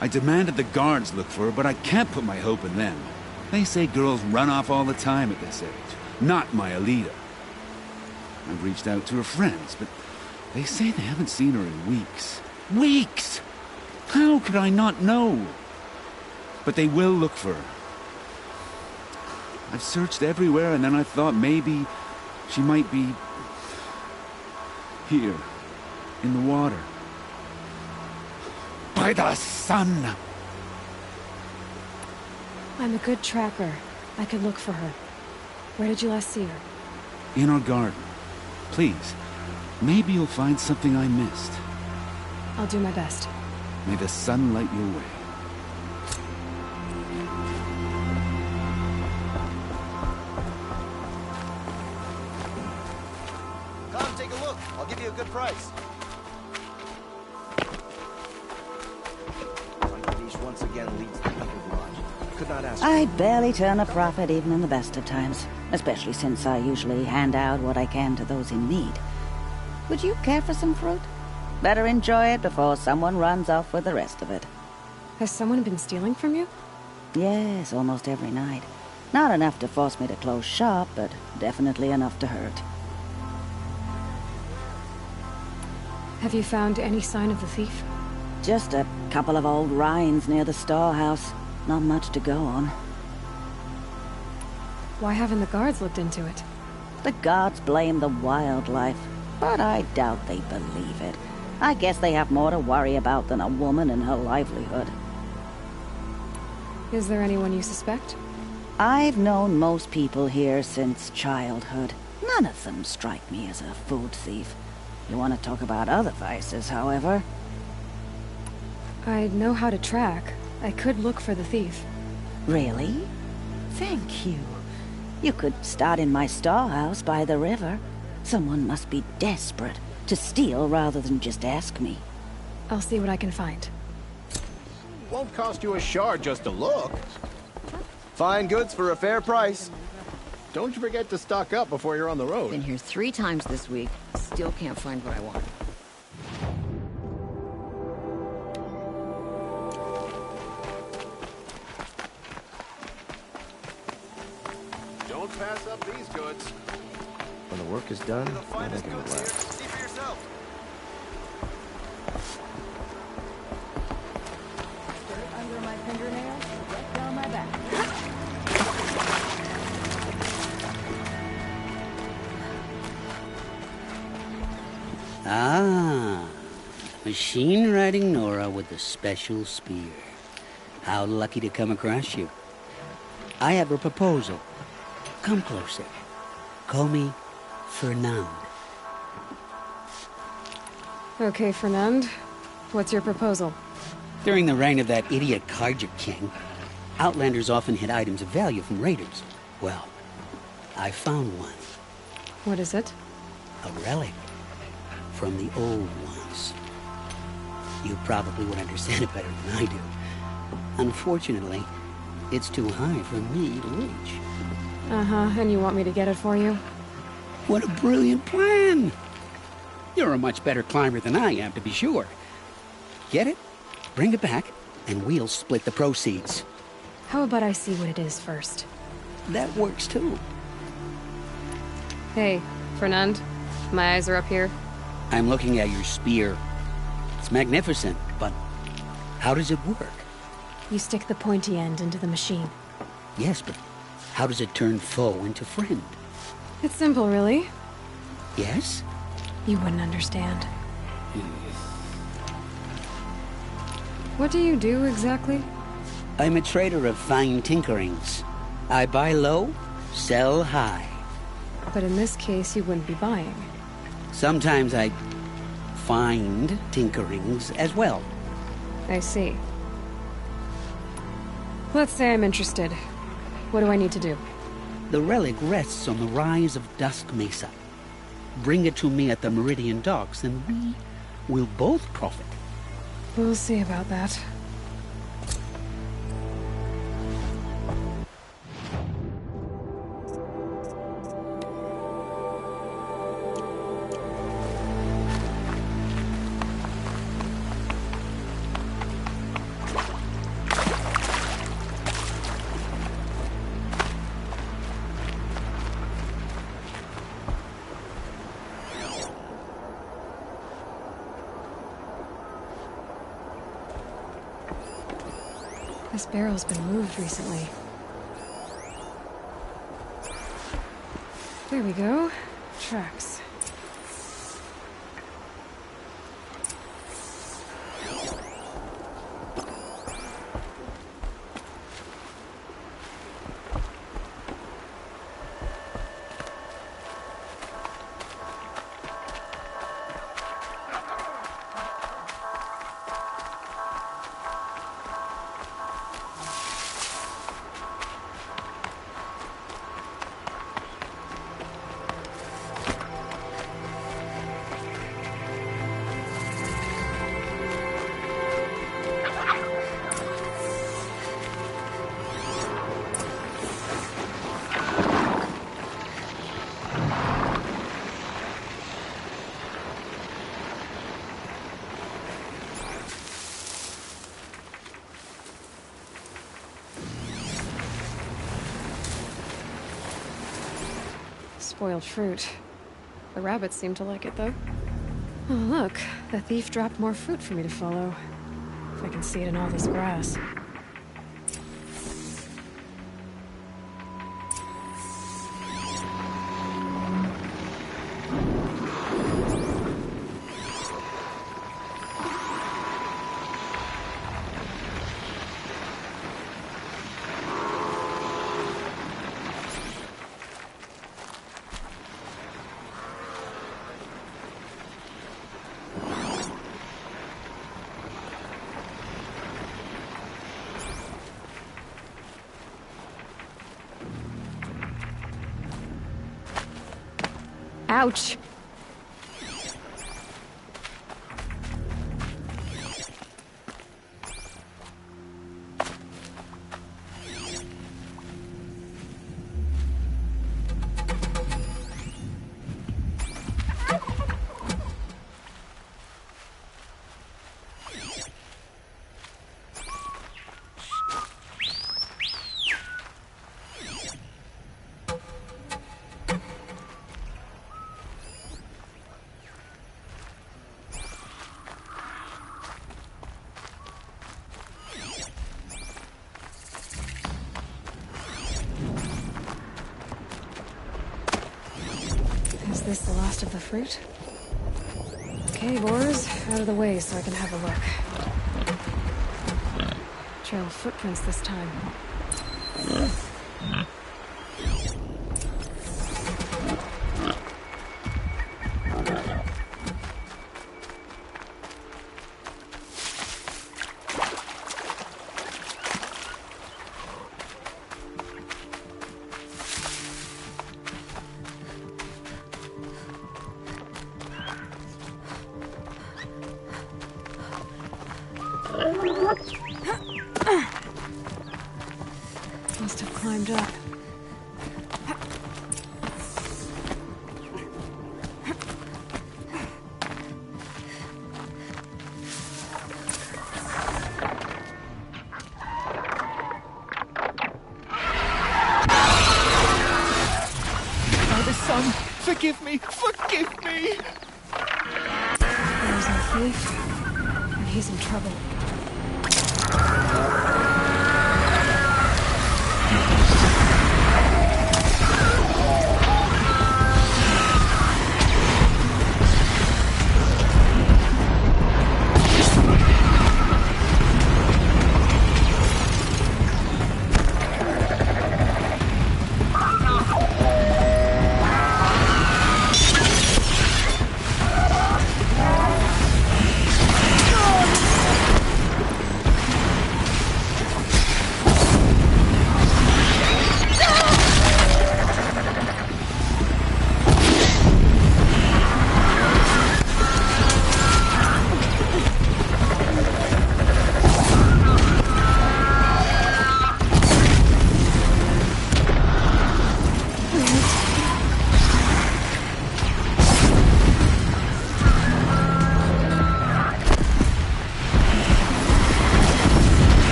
I demanded the guards look for her, but I can't put my hope in them. They say girls run off all the time at this age. Not my Elida. I've reached out to her friends, but they say they haven't seen her in weeks. Weeks! How could I not know? But they will look for her. I've searched everywhere, and then I thought maybe she might be here, in the water. By the sun! I'm a good tracker. I could look for her. Where did you last see her? In our garden. Please, maybe you'll find something I missed. I'll do my best. May the sun light your way. Come, take a look. I'll give you a good price. once again leads the Eagle Lodge. Could not ask. I barely turn a profit even in the best of times, especially since I usually hand out what I can to those in need. Would you care for some fruit? Better enjoy it before someone runs off with the rest of it. Has someone been stealing from you? Yes, almost every night. Not enough to force me to close shop, but definitely enough to hurt. Have you found any sign of the thief? Just a couple of old rinds near the storehouse. Not much to go on. Why haven't the guards looked into it? The guards blame the wildlife, but I doubt they believe it. I guess they have more to worry about than a woman and her livelihood. Is there anyone you suspect? I've known most people here since childhood. None of them strike me as a food thief. You want to talk about other vices, however? I know how to track. I could look for the thief. Really? Thank you. You could start in my storehouse by the river. Someone must be desperate to steal rather than just ask me. I'll see what I can find. Won't cost you a shard just to look. Fine goods for a fair price. Don't you forget to stock up before you're on the road. Been here 3 times this week. Still can't find what I want. Don't pass up these goods. When the work is done, I'll make it last. See for yourself. Dirt under my fingernails, right down my back. Ah, machine riding Nora with the special spear. How lucky to come across you. I have a proposal. Come closer. Call me Fernand. Okay, Fernand. What's your proposal? During the reign of that idiot Carja King, Outlanders often hid items of value from raiders. Well, I found one. What is it? A relic. From the old ones. You probably would understand it better than I do. Unfortunately, it's too high for me to reach. Uh-huh, and you want me to get it for you? What a brilliant plan! You're a much better climber than I am, to be sure. Get it, bring it back, and we'll split the proceeds. How about I see what it is first? That works too. Hey, Fernand, my eyes are up here. I'm looking at your spear. It's magnificent, but how does it work? You stick the pointy end into the machine. Yes, but how does it turn foe into friend? It's simple, really. Yes? You wouldn't understand. What do you do, exactly? I'm a trader of fine tinkerings. I buy low, sell high. But in this case, you wouldn't be buying. Sometimes I find tinkerings as well. I see. Let's say I'm interested. What do I need to do? The relic rests on the rise of Dusk Mesa. Bring it to me at the Meridian Docks, and we will both profit. We'll see about that. This barrel's been moved recently. There we go. Tracks. Spoiled fruit. The rabbits seem to like it, though. Oh, look. The thief dropped more fruit for me to follow. If I can see it in all this grass. Ouch! Is this the last of the fruit? Okay, boars, out of the way so I can have a look. Trail of footprints this time. Must have climbed up. Father, son, forgive me! Forgive me! There's our thief, and he's in trouble.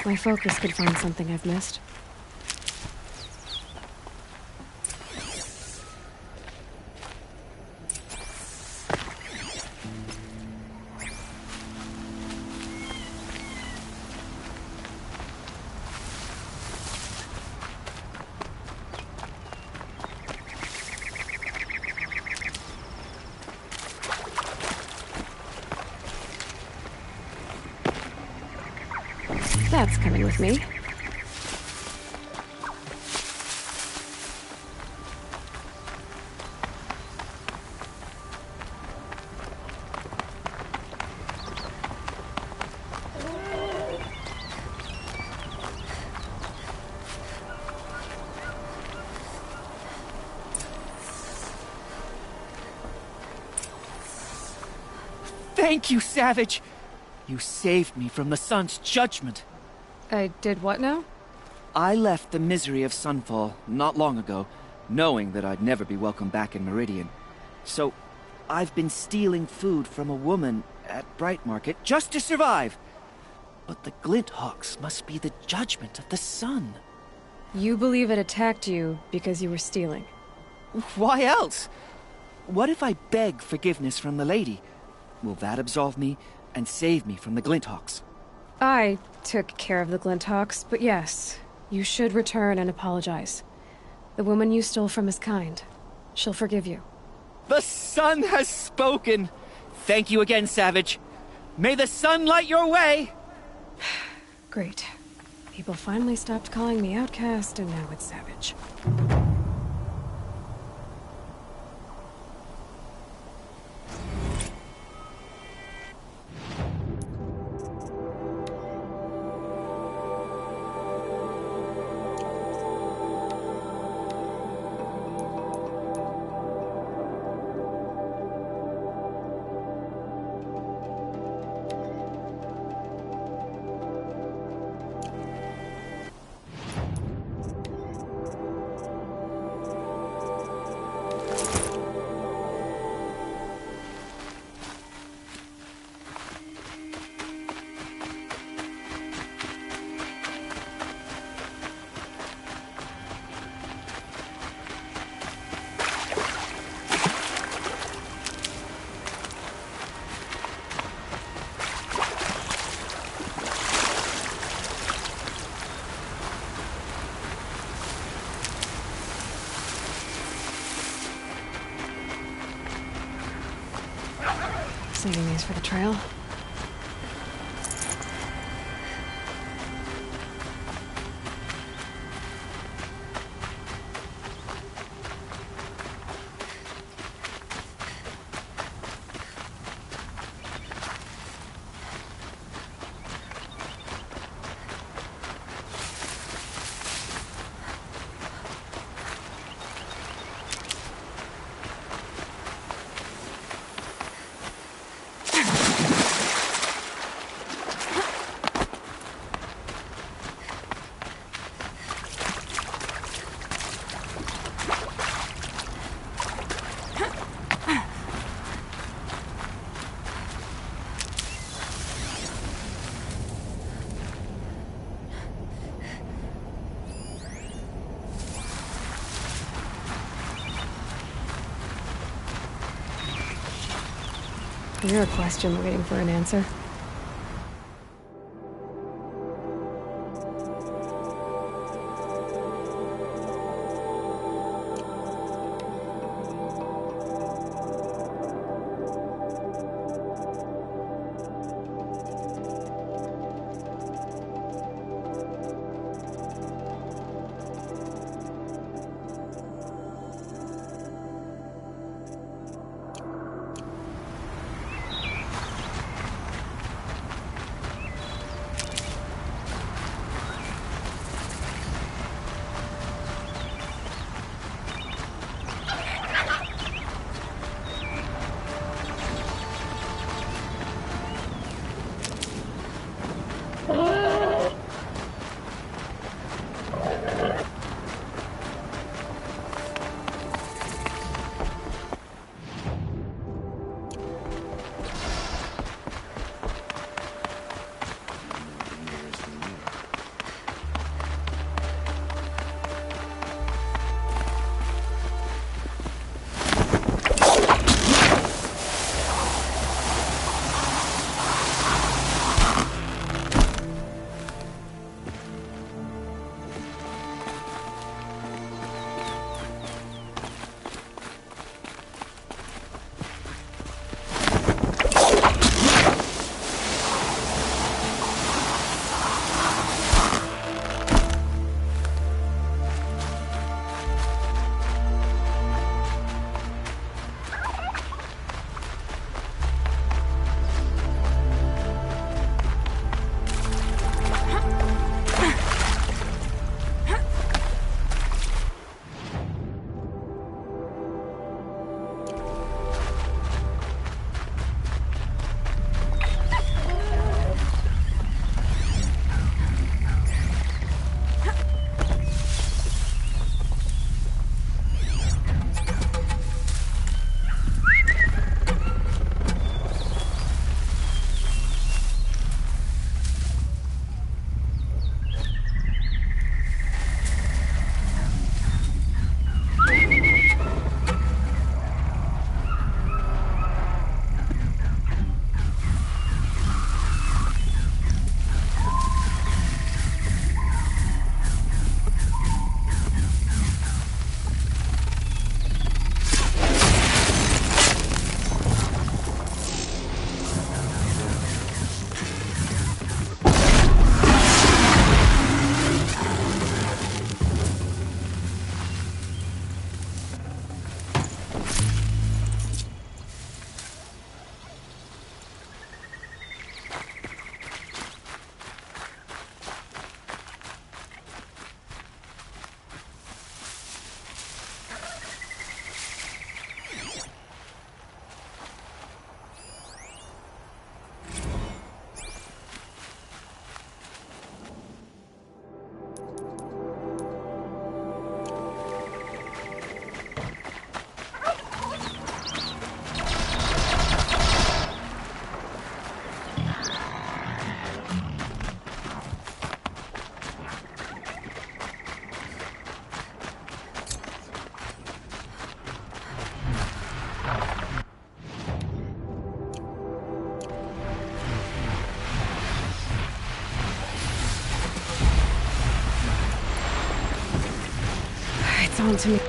My focus could find something I've missed. That's coming with me. Thank you, Savage! You saved me from the sun's judgment. I did what now? I left the misery of Sunfall not long ago, knowing that I'd never be welcome back in Meridian. So, I've been stealing food from a woman at Bright Market just to survive. But the Glinthawks must be the judgment of the sun. You believe it attacked you because you were stealing? Why else? What if I beg forgiveness from the lady? Will that absolve me and save me from the Glinthawks? I took care of the Glinthawks, but yes, you should return and apologize. The woman you stole from is kind. She'll forgive you. The sun has spoken! Thank you again, Savage. May the sun light your way! Great. People finally stopped calling me outcast, and now it's Savage. Saving these for the trail. You're a question waiting for an answer. on to me.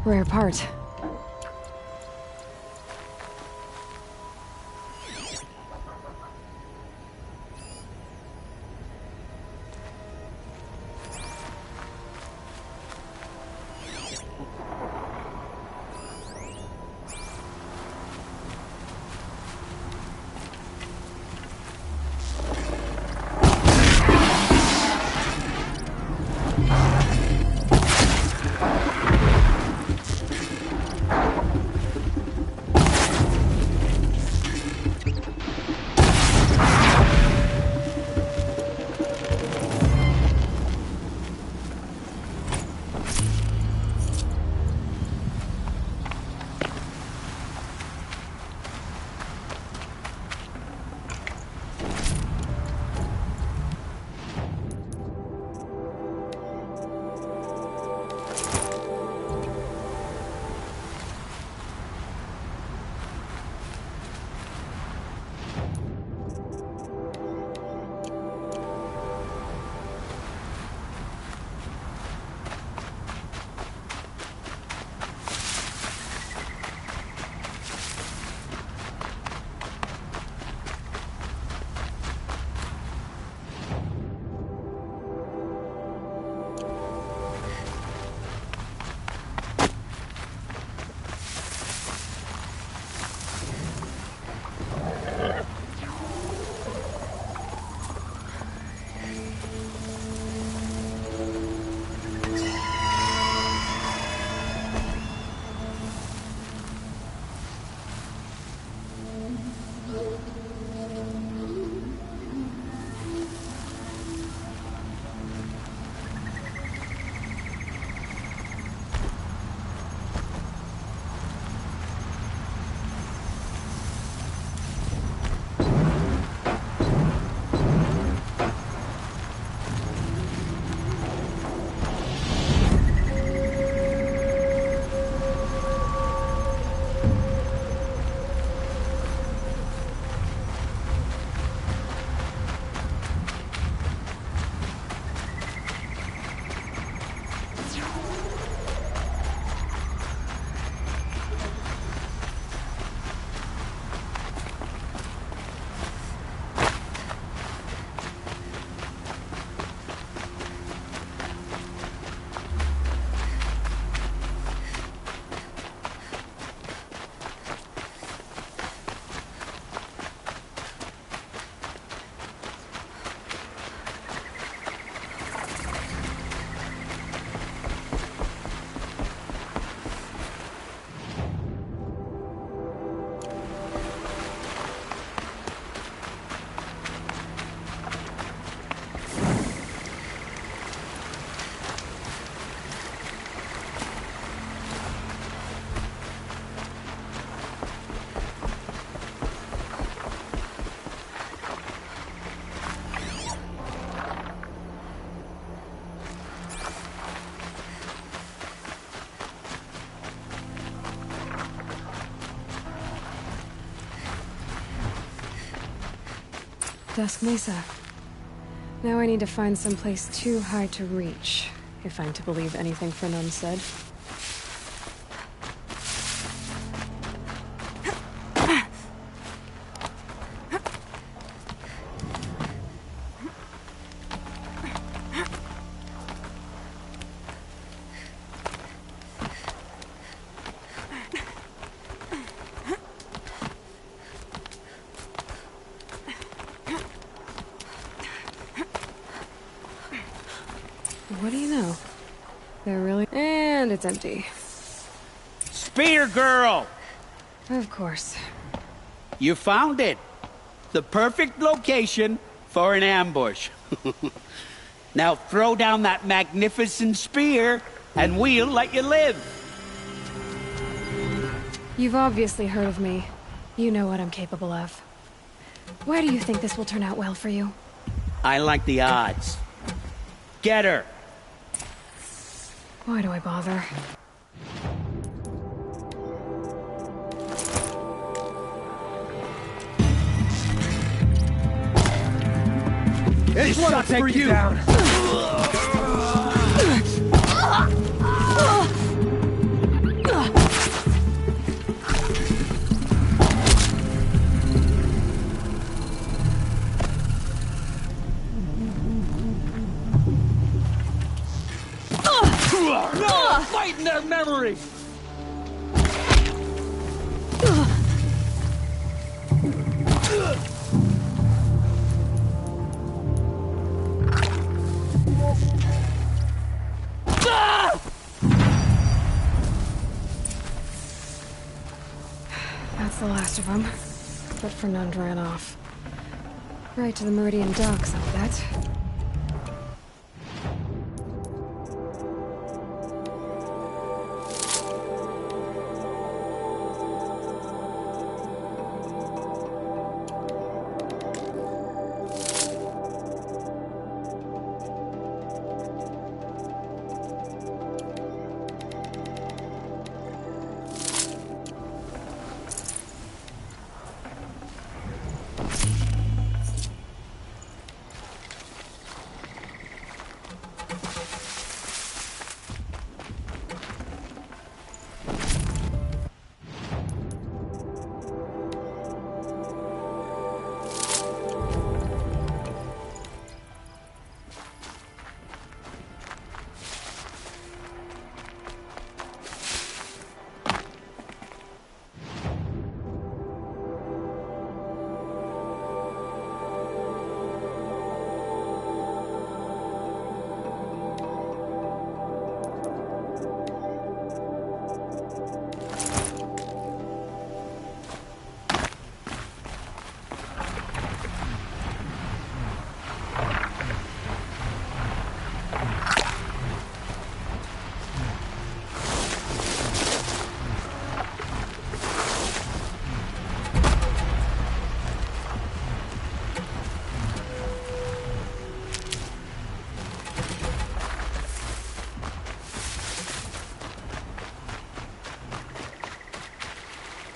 Rare part. Dusk Mesa. Now I need to find someplace too high to reach, if I'm to believe anything Fernand said. What do you know? They're really... And it's empty. Spear girl! Of course. You found it. The perfect location for an ambush. Now throw down that magnificent spear, and we'll let you live. You've obviously heard of me. You know what I'm capable of. Why do you think this will turn out well for you? I like the odds. Get her! Why do I bother? This one'll take you down. No! Fighting their memory! That's the last of them. But Fernand ran off. Right to the Meridian docks, I'll bet.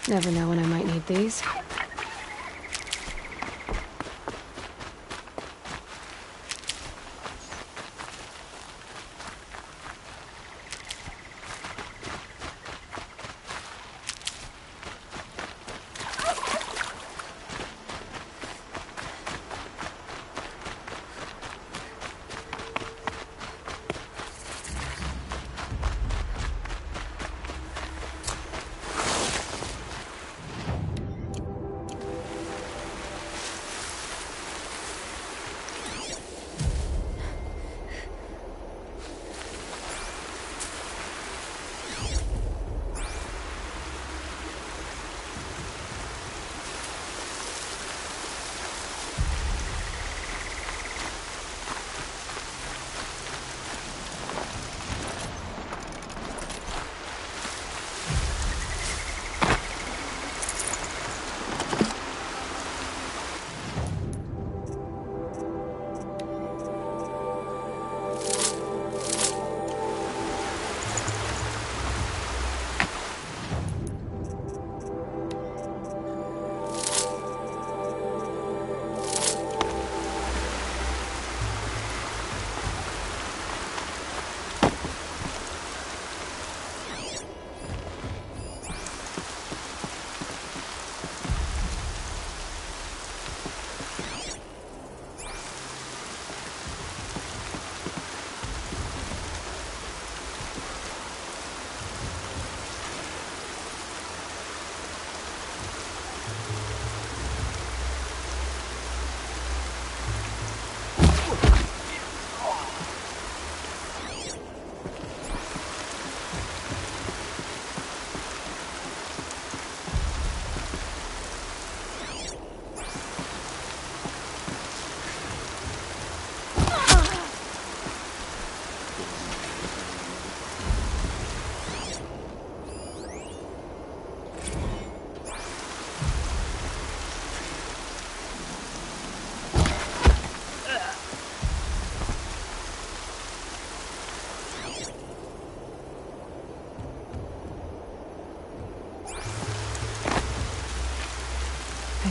Never know when I might need these.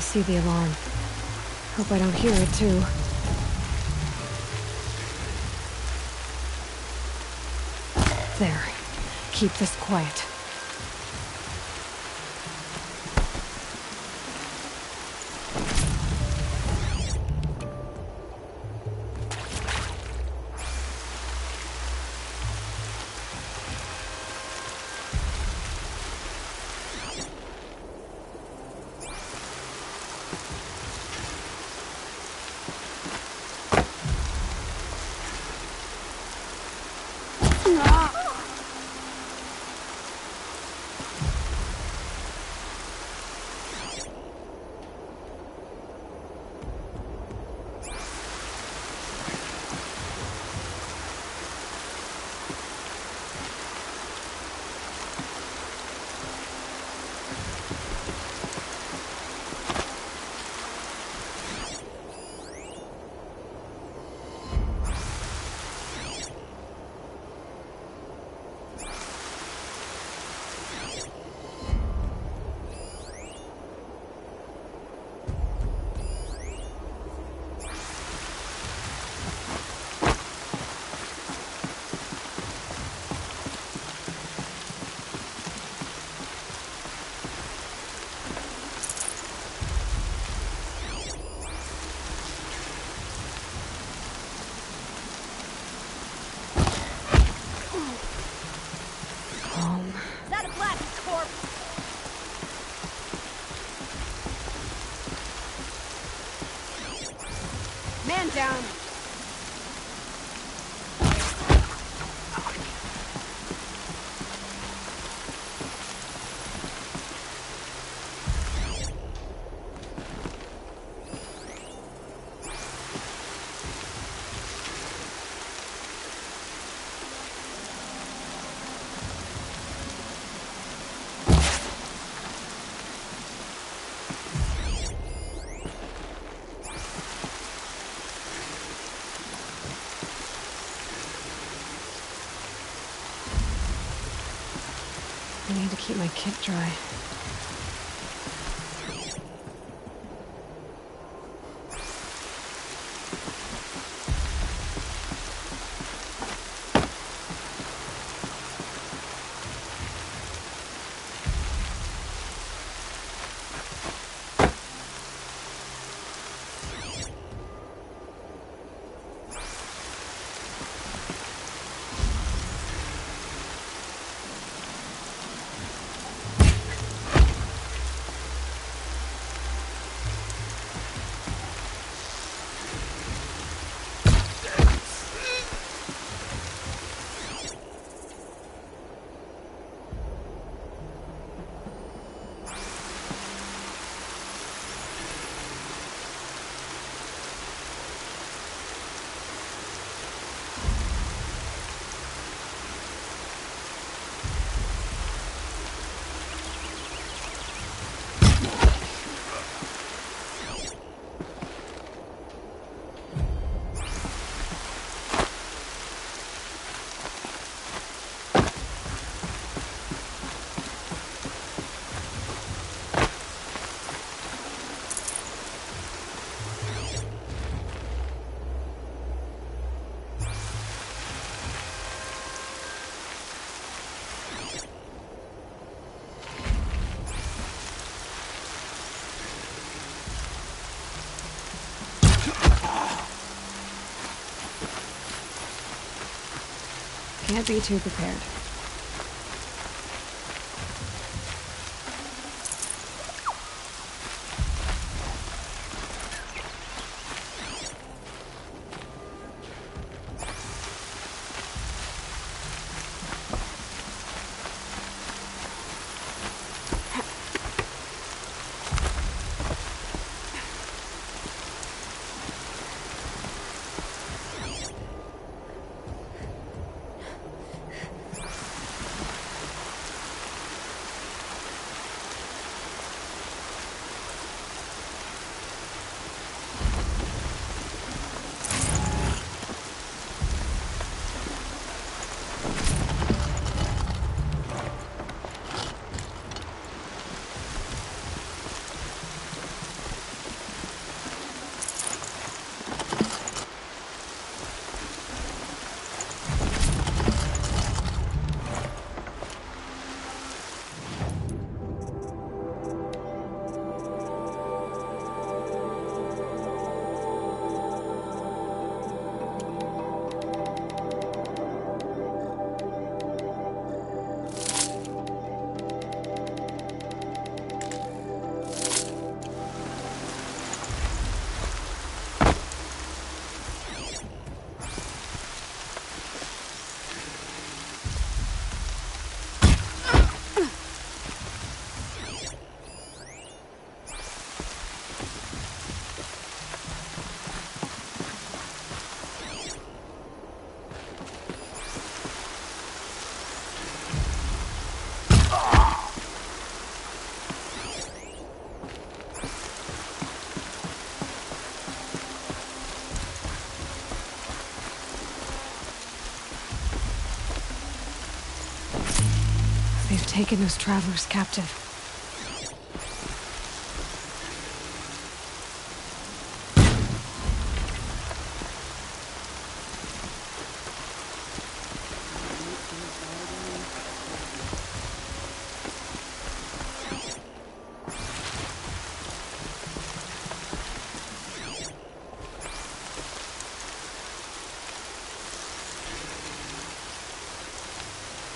see the alarm. Hope I don't hear it, too. There. Keep this quiet. Down. I need to keep my kit dry. Can't be too prepared. They've taken those travelers captive.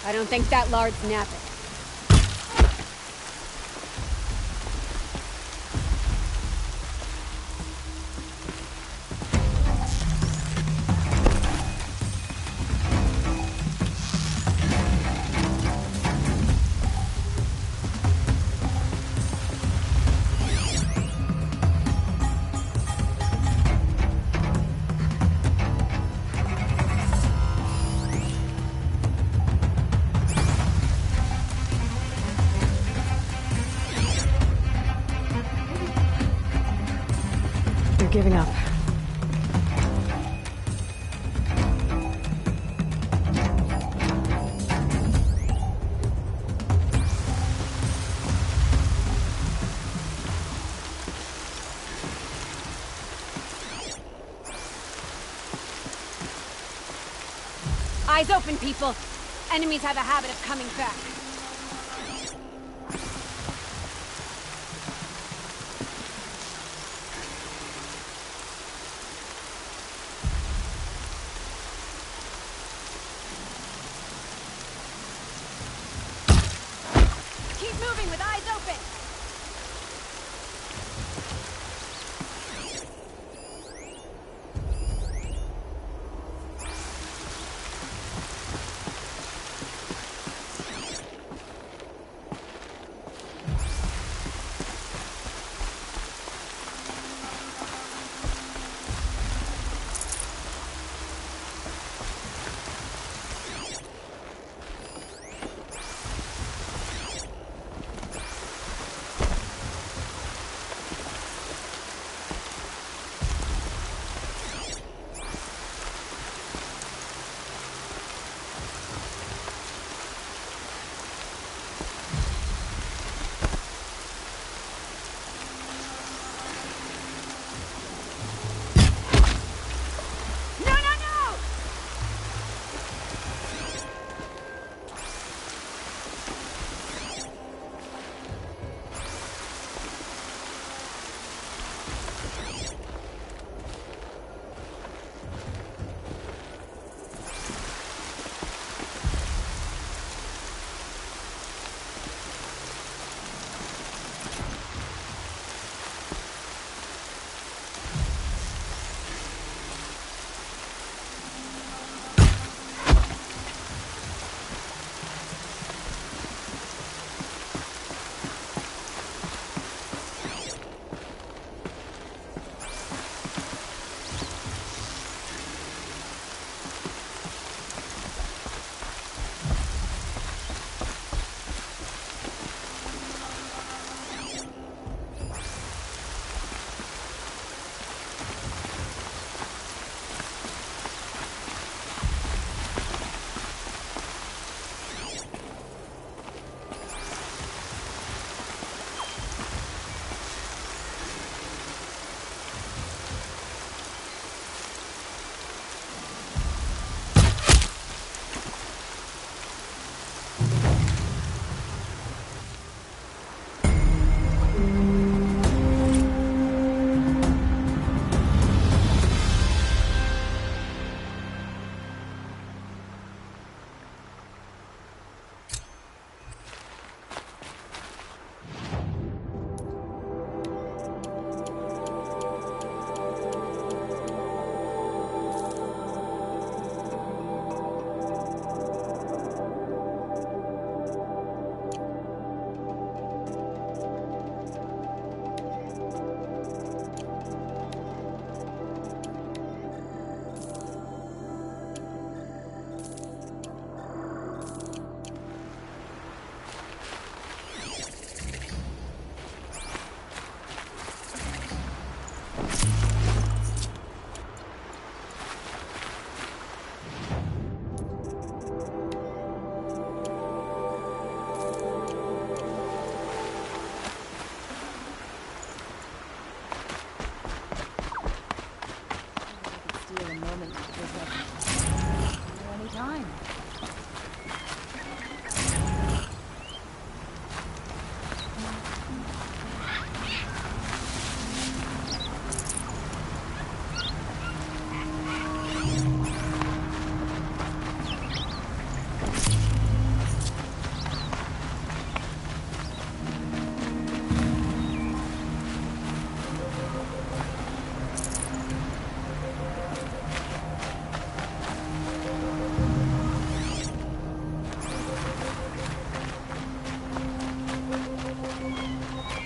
I don't think that lard's napping. Giving up. Eyes open, people. Enemies have a habit of coming back. Moving with eyes open!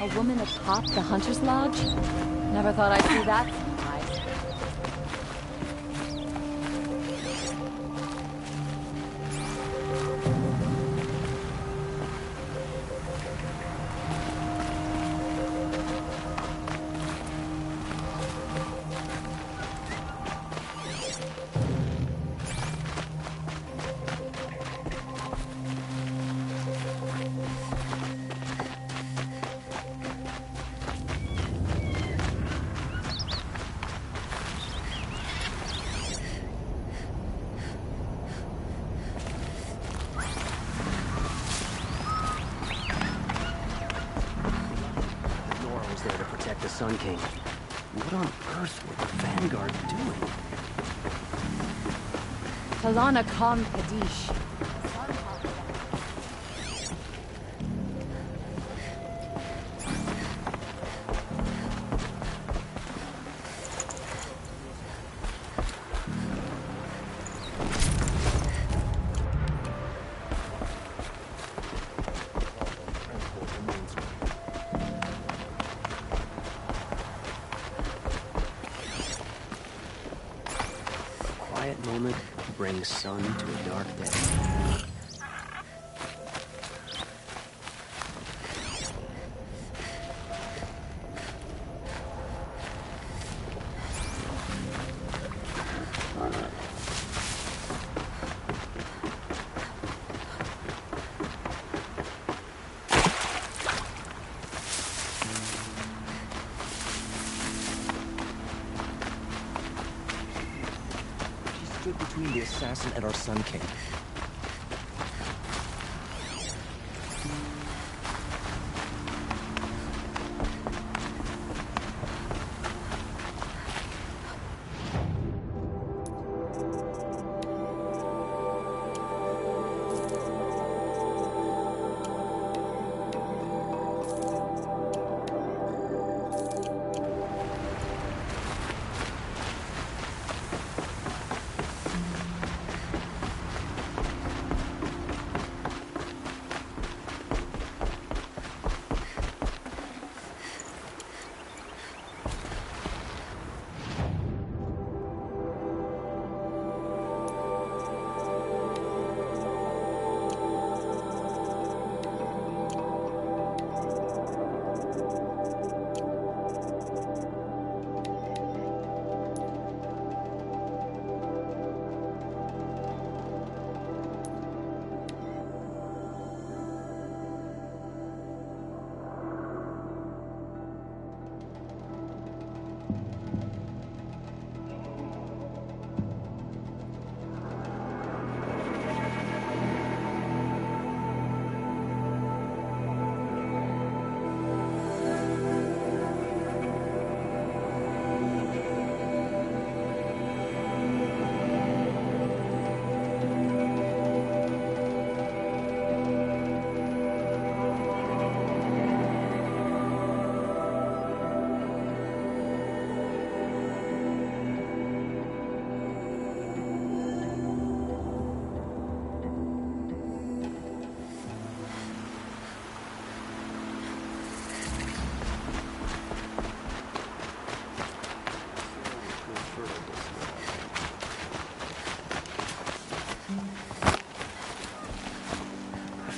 A woman atop the Hunter's Lodge? Never thought I'd see that sometime. There to protect the Sun King. What on earth were the Vanguard doing? Talana Khan Kadish. Quiet moment brings sun to a dark day. Between the assassin and our Sun King.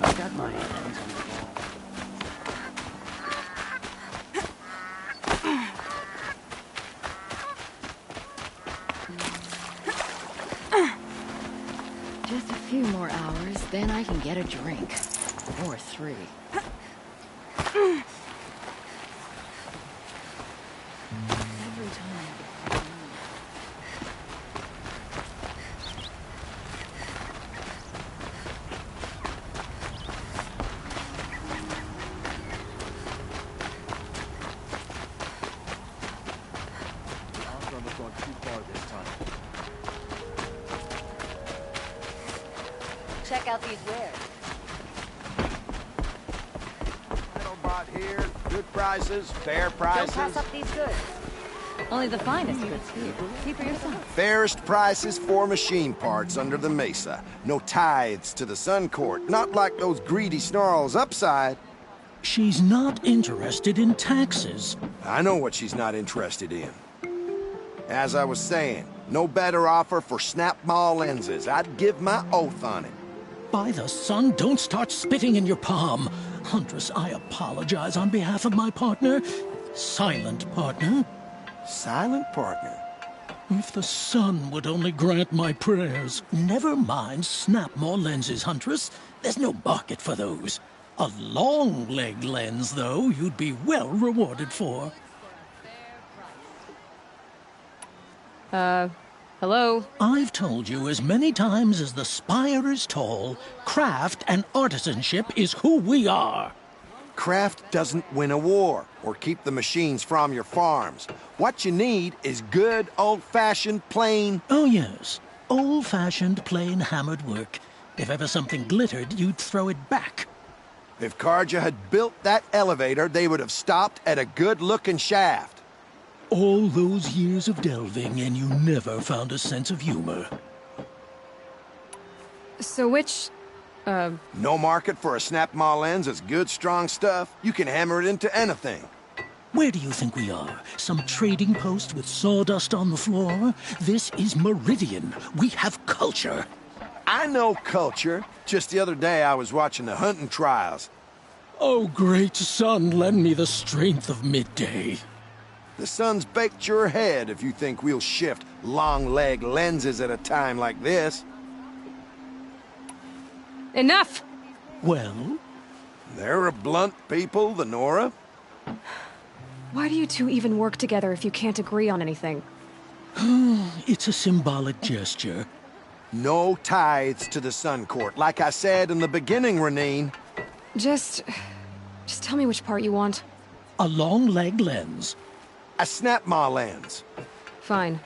I got my hands on the ball. Just a few more hours, then I can get a drink. Or 3. Every time. Check out these wares. Metal bought here, good prices, fair prices. Don't pass up these goods. Only the finest goods here. See for yourself. Fairest prices for machine parts under the mesa. No tithes to the Sun Court, not like those greedy snarls upside. She's not interested in taxes. I know what she's not interested in. As I was saying, no better offer for snap-maw lenses. I'd give my oath on it. By the sun, don't start spitting in your palm. Huntress, I apologize on behalf of my partner. Silent partner. Silent partner? If the sun would only grant my prayers. Never mind snap-maw lenses, Huntress. There's no market for those. A long-leg lens, though, you'd be well rewarded for. Hello? I've told you as many times as the spire is tall, craft and artisanship is who we are. Craft doesn't win a war or keep the machines from your farms. What you need is good, old-fashioned, plain... Oh, yes. Old-fashioned, plain hammered work. If ever something glittered, you'd throw it back. If Karja had built that elevator, they would have stopped at a good-looking shaft. All those years of delving, and you never found a sense of humor. So which... No market for a snap-maw lens is good, strong stuff. You can hammer it into anything. Where do you think we are? Some trading post with sawdust on the floor? This is Meridian. We have culture. I know culture. Just the other day I was watching the hunting trials. Oh, great sun, lend me the strength of midday. The sun's baked your head if you think we'll shift long-leg lenses at a time like this. Enough! Well? They're a blunt people, the Nora. Why do you two even work together if you can't agree on anything? It's a symbolic gesture. No tithes to the Sun Court, like I said in the beginning, Renine. Just tell me which part you want. A long-leg lens. A snap-maw lens. Fine.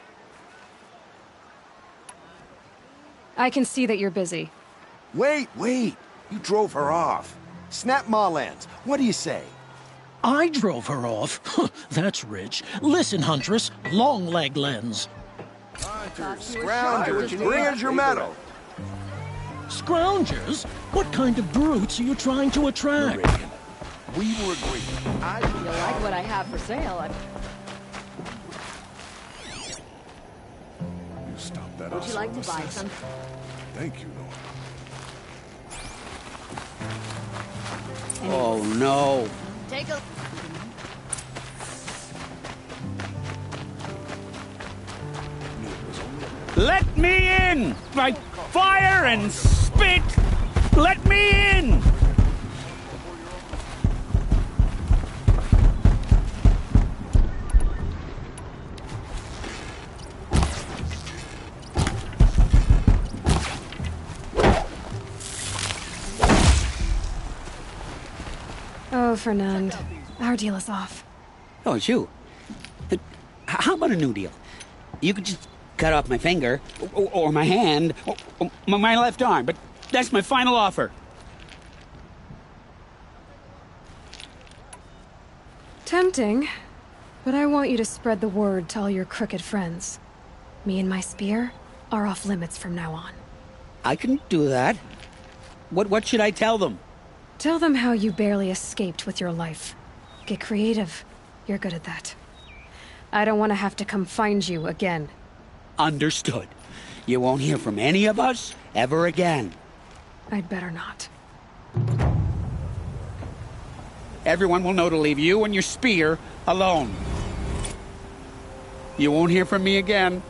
I can see that you're busy. Wait. You drove her off. Snap-maw lens. What do you say? I drove her off? That's rich. Listen, Huntress. Long-leg lens. Scroungers, bring us your medal. Scroungers? What kind of brutes are you trying to attract? We were agreed. You like what I have for sale? Stop that. Would you like to buy some? Thank you, Nora. Oh, no. Take a... Let me in! By fire and spit! Let me in! Oh, Fernand. Our deal is off. Oh, it's you. How about a new deal? You could just cut off my finger, or my hand, or my left arm, but that's my final offer. Tempting, but I want you to spread the word to all your crooked friends. Me and my spear are off limits from now on. I can do that. What should I tell them? Tell them how you barely escaped with your life. Get creative. You're good at that. I don't want to have to come find you again. Understood. You won't hear from any of us ever again. I'd better not. Everyone will know to leave you and your spear alone. You won't hear from me again.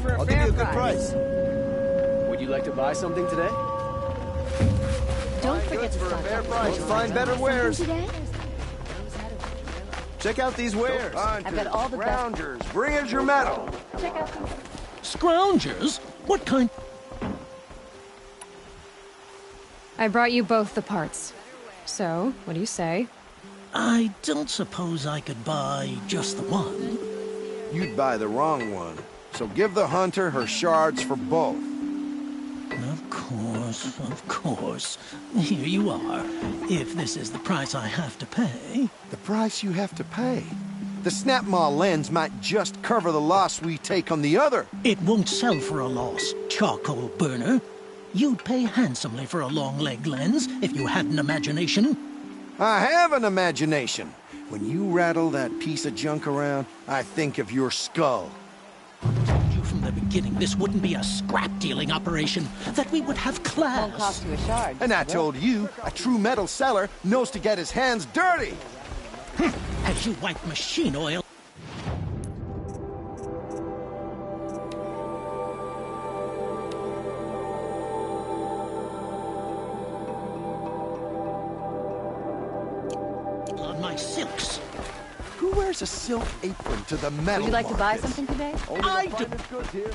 for a I'll fair give you a good price. Would you like to buy something today? Don't forget to For a stock fair up. price, find better wares. Today? Check out these wares. I've got all the best. Scroungers, bring us your metal. Check out some. Scroungers? What kind? I brought you both the parts. So, what do you say? I don't suppose I could buy just the one. You'd buy the wrong one. So give the hunter her shards for both. Of course. Here you are. If this is the price I have to pay. The price you have to pay? The snap maw lens might just cover the loss we take on the other. It won't sell for a loss, charcoal burner. You'd pay handsomely for a long-leg lens if you had an imagination. I have an imagination. When you rattle that piece of junk around, I think of your skull. From the beginning, this wouldn't be a scrap-dealing operation, that we would have class. Won't cost you a shard. And I told you, a true metal seller knows to get his hands dirty. As you wipe machine oil... on my silks. Who wears a silk apron to the metal Would you like to buy market? something today? I do. Goods here.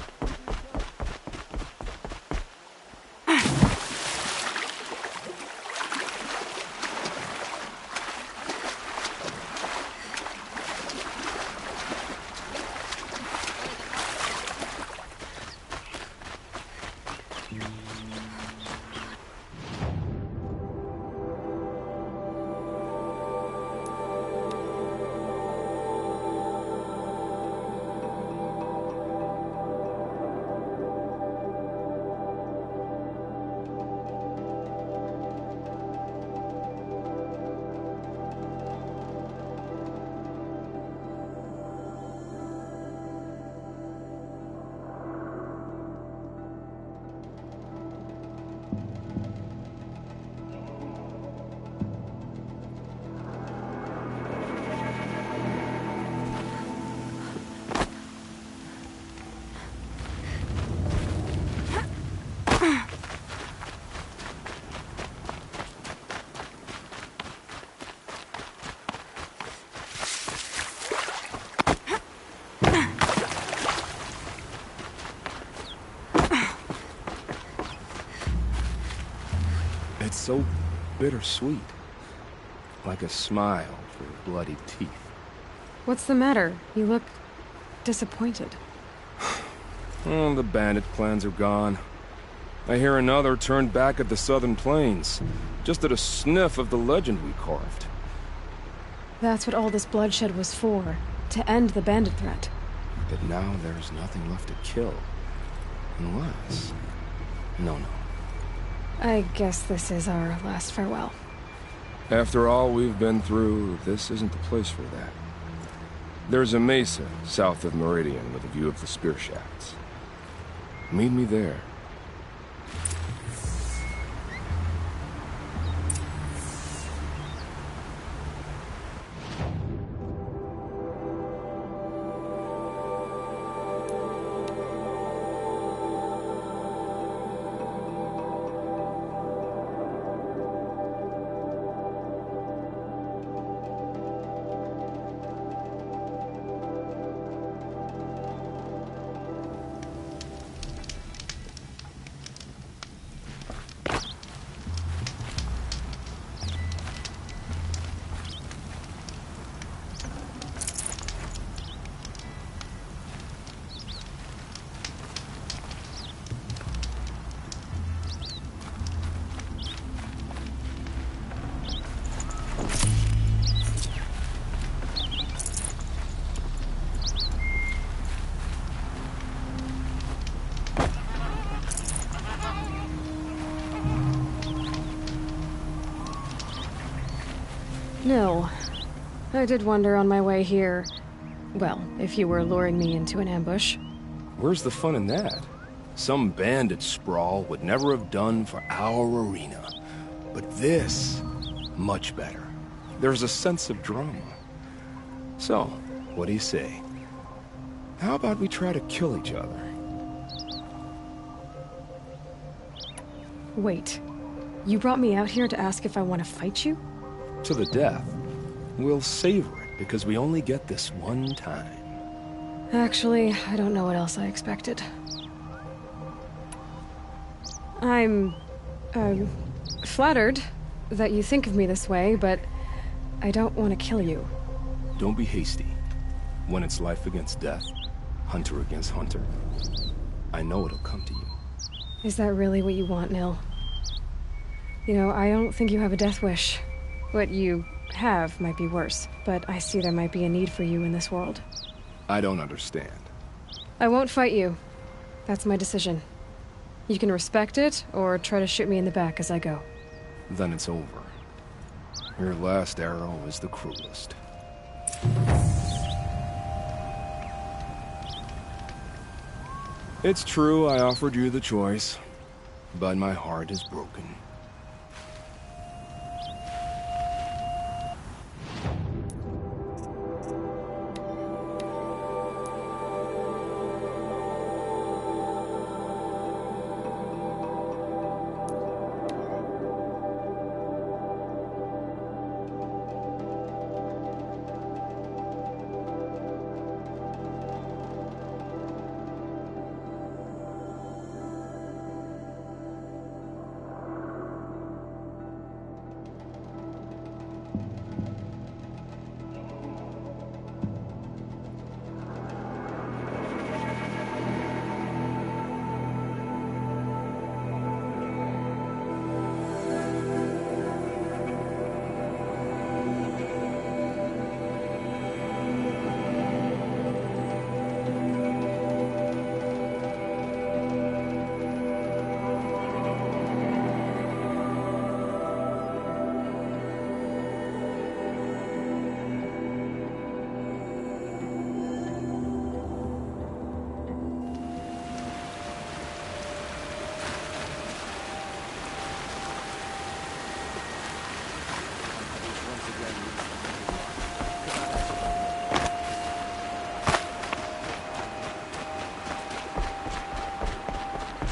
It's so bittersweet. Like a smile for bloody teeth. What's the matter? You look disappointed. Oh, the bandit plans are gone. I hear another turned back at the southern plains, just at a sniff of the legend we carved. That's what all this bloodshed was for, to end the bandit threat. But now there's nothing left to kill. Unless... No. I guess this is our last farewell. After all we've been through, this isn't the place for that. There's a mesa south of Meridian with a view of the spear shafts. Meet me there. No. I did wonder on my way here. Well, if you were luring me into an ambush. Where's the fun in that? Some bandit sprawl would never have done for our arena. But this, much better. There's a sense of drama. So, what do you say? How about we try to kill each other? Wait. You brought me out here to ask if I want to fight you? To the death. We'll savor it, because we only get this one time. Actually, I don't know what else I expected. I'm flattered that you think of me this way, but I don't want to kill you. Don't be hasty. When it's life against death, hunter against hunter, I know it'll come to you. Is that really what you want, Nil? You know, I don't think you have a death wish. What you have might be worse, but I see there might be a need for you in this world. I don't understand. I won't fight you. That's my decision. You can respect it, or try to shoot me in the back as I go. Then it's over. Your last arrow is the cruelest. It's true I offered you the choice, but my heart is broken.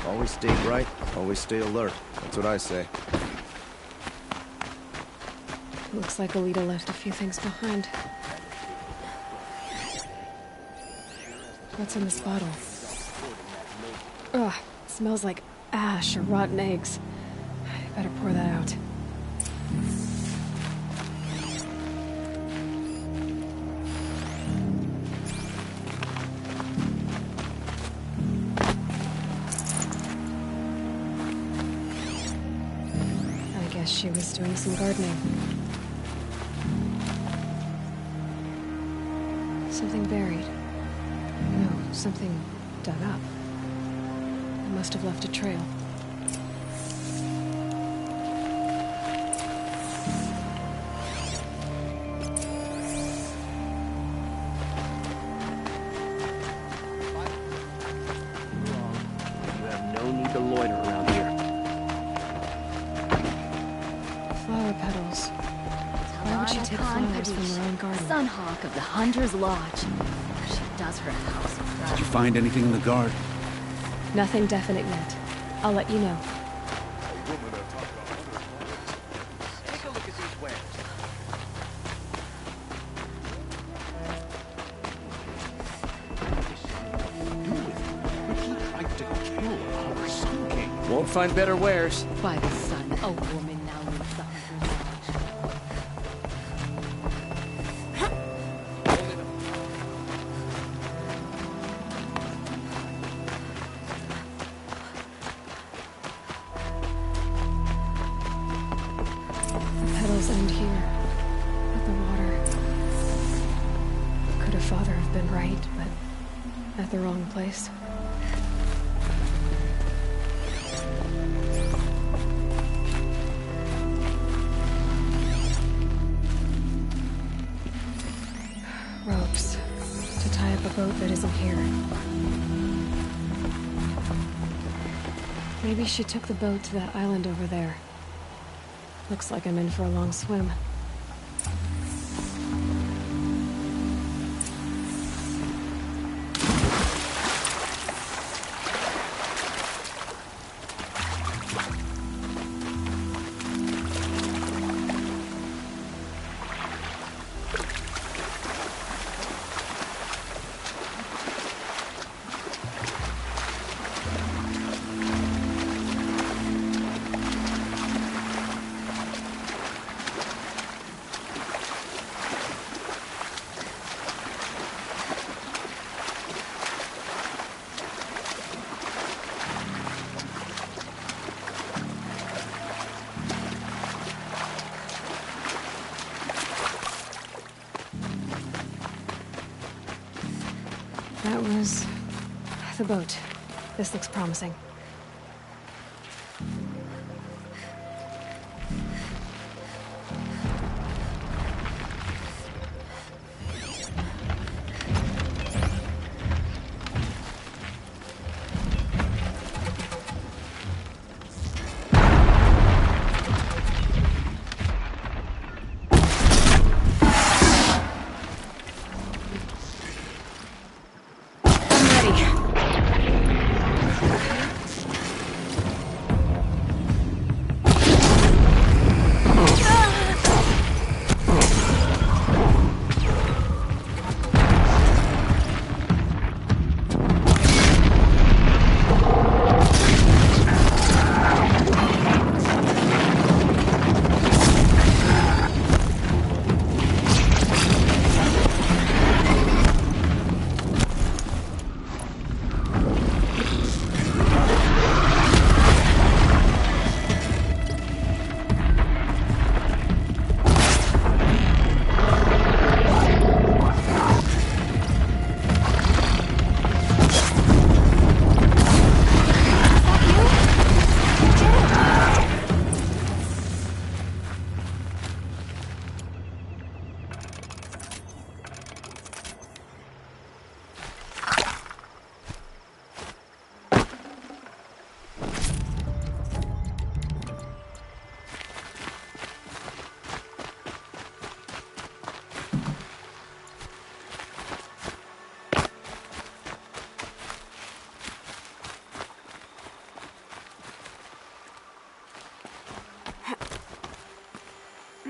Always stay bright, always stay alert. That's what I say. Looks like Alita left a few things behind. What's in this bottle? Ugh, smells like ash or rotten eggs. I better pour that out. She was doing some gardening. Something buried. No, something dug up. It must have left a trail. You have no need to loiter around here. Flower petals. Why would she take flowers from her own garden? Sunhawk of the Hunter's Lodge. She does her house. Did you find anything in the garden? Nothing definite yet. I'll let you know. Take a look at these wares. Won't find better wares. By the sun, a woman now lives the Hunter's The petals end here, at the water. Could her father have been right, but at the wrong place? Ropes to tie up a boat that isn't here. Maybe she took the boat to that island over there. Looks like I'm in for a long swim. That was the boat. This looks promising.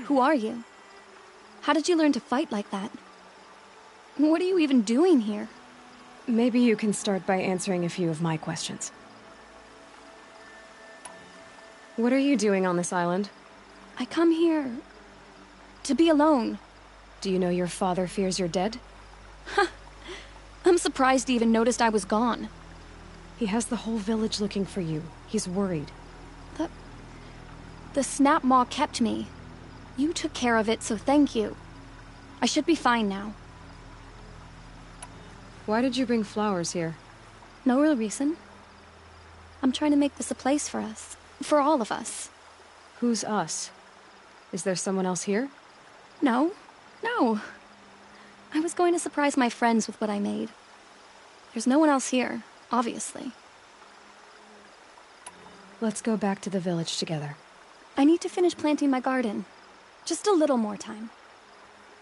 Who are you? How did you learn to fight like that? What are you even doing here? Maybe you can start by answering a few of my questions. What are you doing on this island? I come here to be alone. Do you know your father fears you're dead? I'm surprised he even noticed I was gone. He has the whole village looking for you. He's worried. The Snap Maw kept me. You took care of it, so thank you. I should be fine now. Why did you bring flowers here? No real reason. I'm trying to make this a place for us. For all of us. Who's us? Is there someone else here? No. No. I was going to surprise my friends with what I made. There's no one else here, obviously. Let's go back to the village together. I need to finish planting my garden. Just a little more time.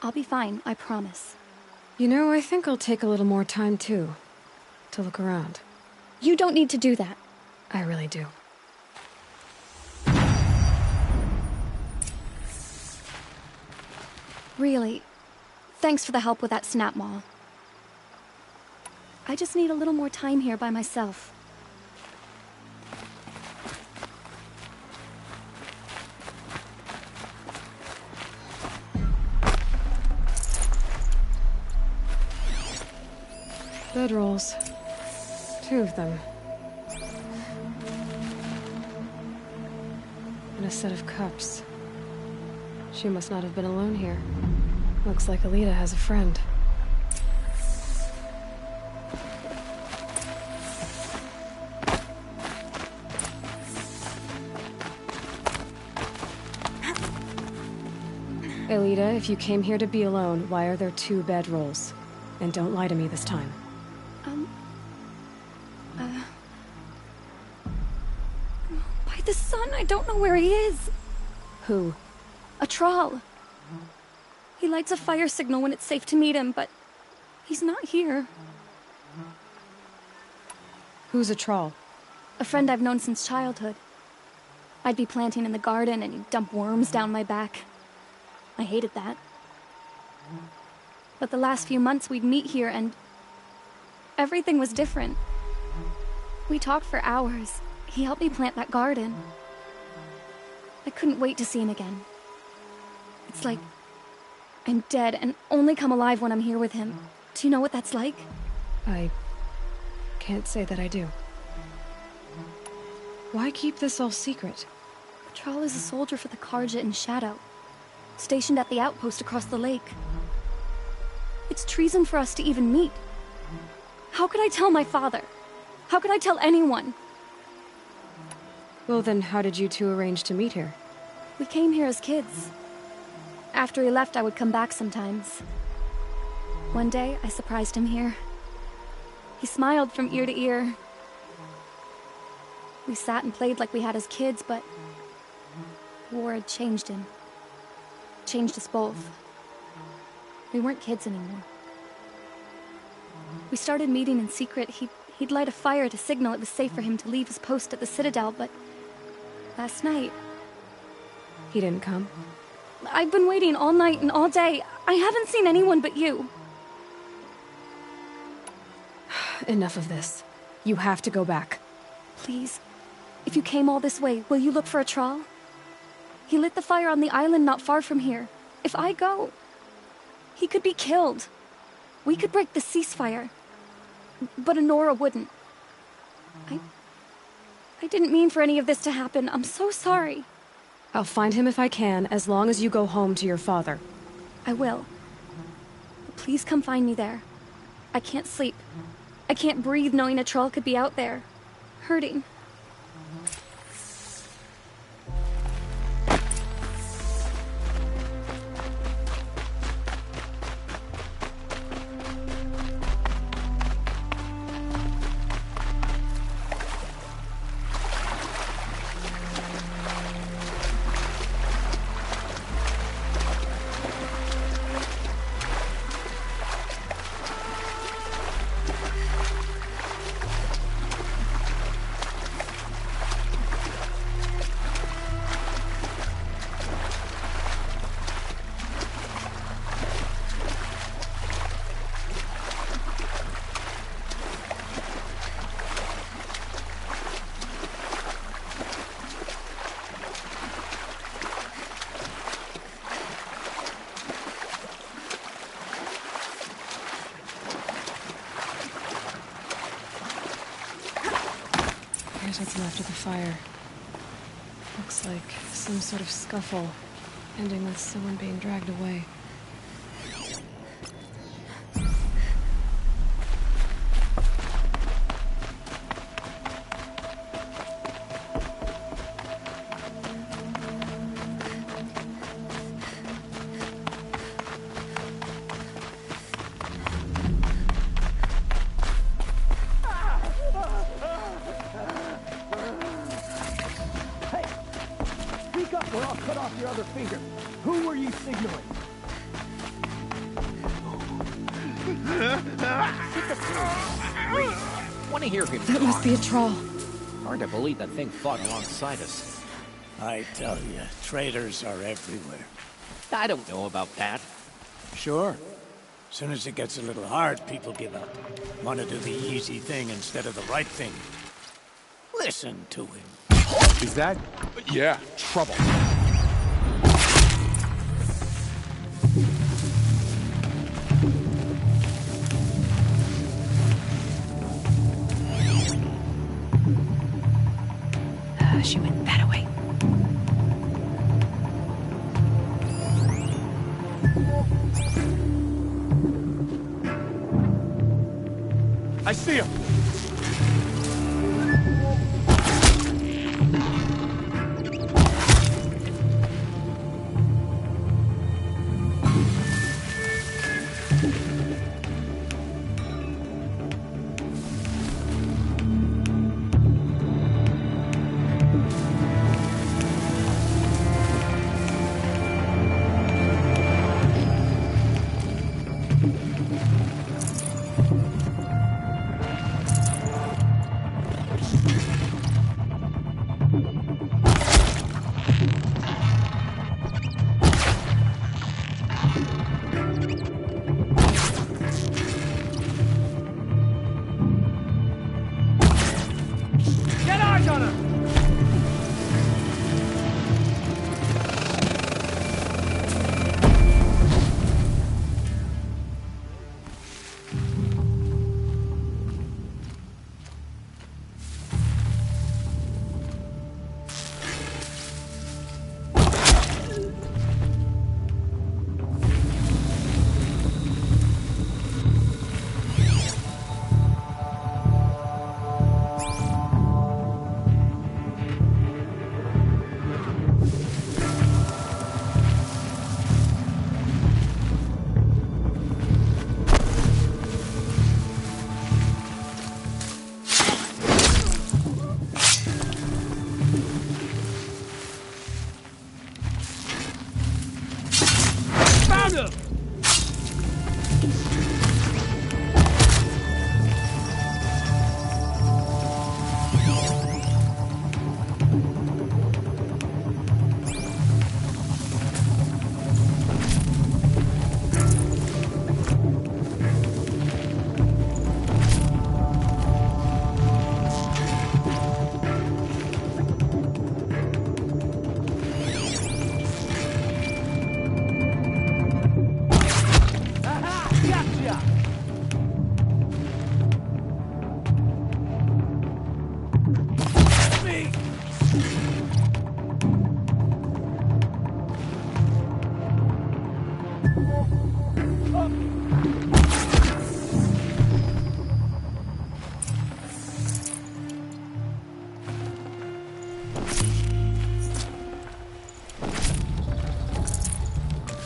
I'll be fine, I promise. You know, I think I'll take a little more time, too. To look around. You don't need to do that. I really do. Really. Thanks for the help with that Snap Maw. I just need a little more time here by myself. Bedrolls. 2 of them. And a set of cups. She must not have been alone here. Looks like Alita has a friend. Alita, if you came here to be alone, why are there 2 bedrolls? And don't lie to me this time. By the sun, I don't know where he is. Who? A Troll. He lights a fire signal when it's safe to meet him, but he's not here. Who's a Troll? A friend I've known since childhood. I'd be planting in the garden and he'd dump worms down my back. I hated that. But the last few months we'd meet here and everything was different. We talked for hours. He helped me plant that garden. I couldn't wait to see him again. It's like I'm dead and only come alive when I'm here with him. Do you know what that's like? I can't say that I do. Why keep this all secret? Patrol is a soldier for the Karja in Shadow, stationed at the outpost across the lake. It's treason for us to even meet. How could I tell my father? How could I tell anyone? Well, then how did you two arrange to meet here? We came here as kids. After he left, I would come back sometimes. One day, I surprised him here. He smiled from ear to ear. We sat and played like we had as kids, but war had changed him. Changed us both. We weren't kids anymore. We started meeting in secret. He'd light a fire to signal it was safe for him to leave his post at the Citadel, but last night... He didn't come? I've been waiting all night and all day. I haven't seen anyone but you. Enough of this. You have to go back. Please. If you came all this way, will you look for a trawl? He lit the fire on the island not far from here. If I go, he could be killed. We could break the ceasefire. But Honora wouldn't. I didn't mean for any of this to happen. I'm so sorry. I'll find him if I can, as long as you go home to your father. I will. But please come find me there. I can't sleep. I can't breathe knowing a troll could be out there, hurting. Here's what's left of the fire. Looks like some sort of scuffle, ending with someone being dragged away. Or I'll cut off your other finger. Who were you signaling? Want to hear him That must be a troll. Hard to believe that thing fought alongside us. I tell you, traitors are everywhere. I don't know about that. Sure. As soon as it gets a little hard, people give up. Want to do the easy thing instead of the right thing. Listen to him. Is that... Yeah, trouble. She went that way. I see him!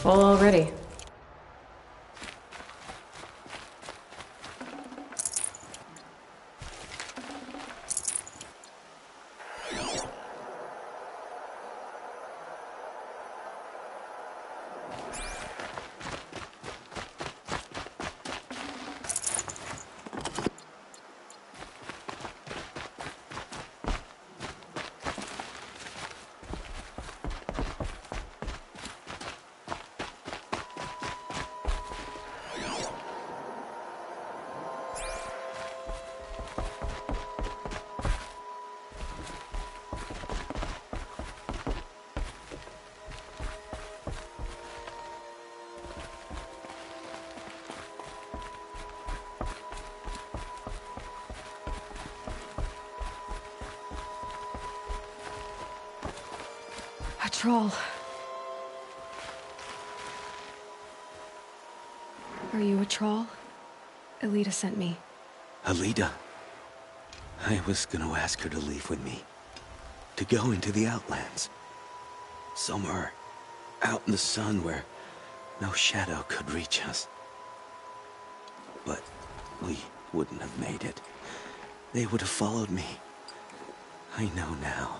Full already. A troll. Are you a troll? Elita sent me. Alita? I was gonna ask her to leave with me. To go into the Outlands. Somewhere out in the sun where no shadow could reach us. But we wouldn't have made it. They would have followed me. I know now.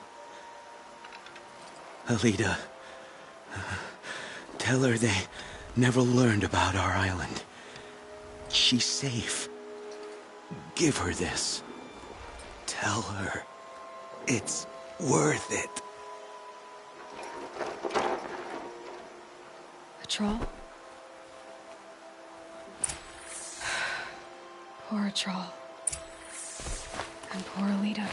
Alita, tell her they never learned about our island. She's safe. Give her this. Tell her it's worth it. A troll? Poor troll. And poor Alita.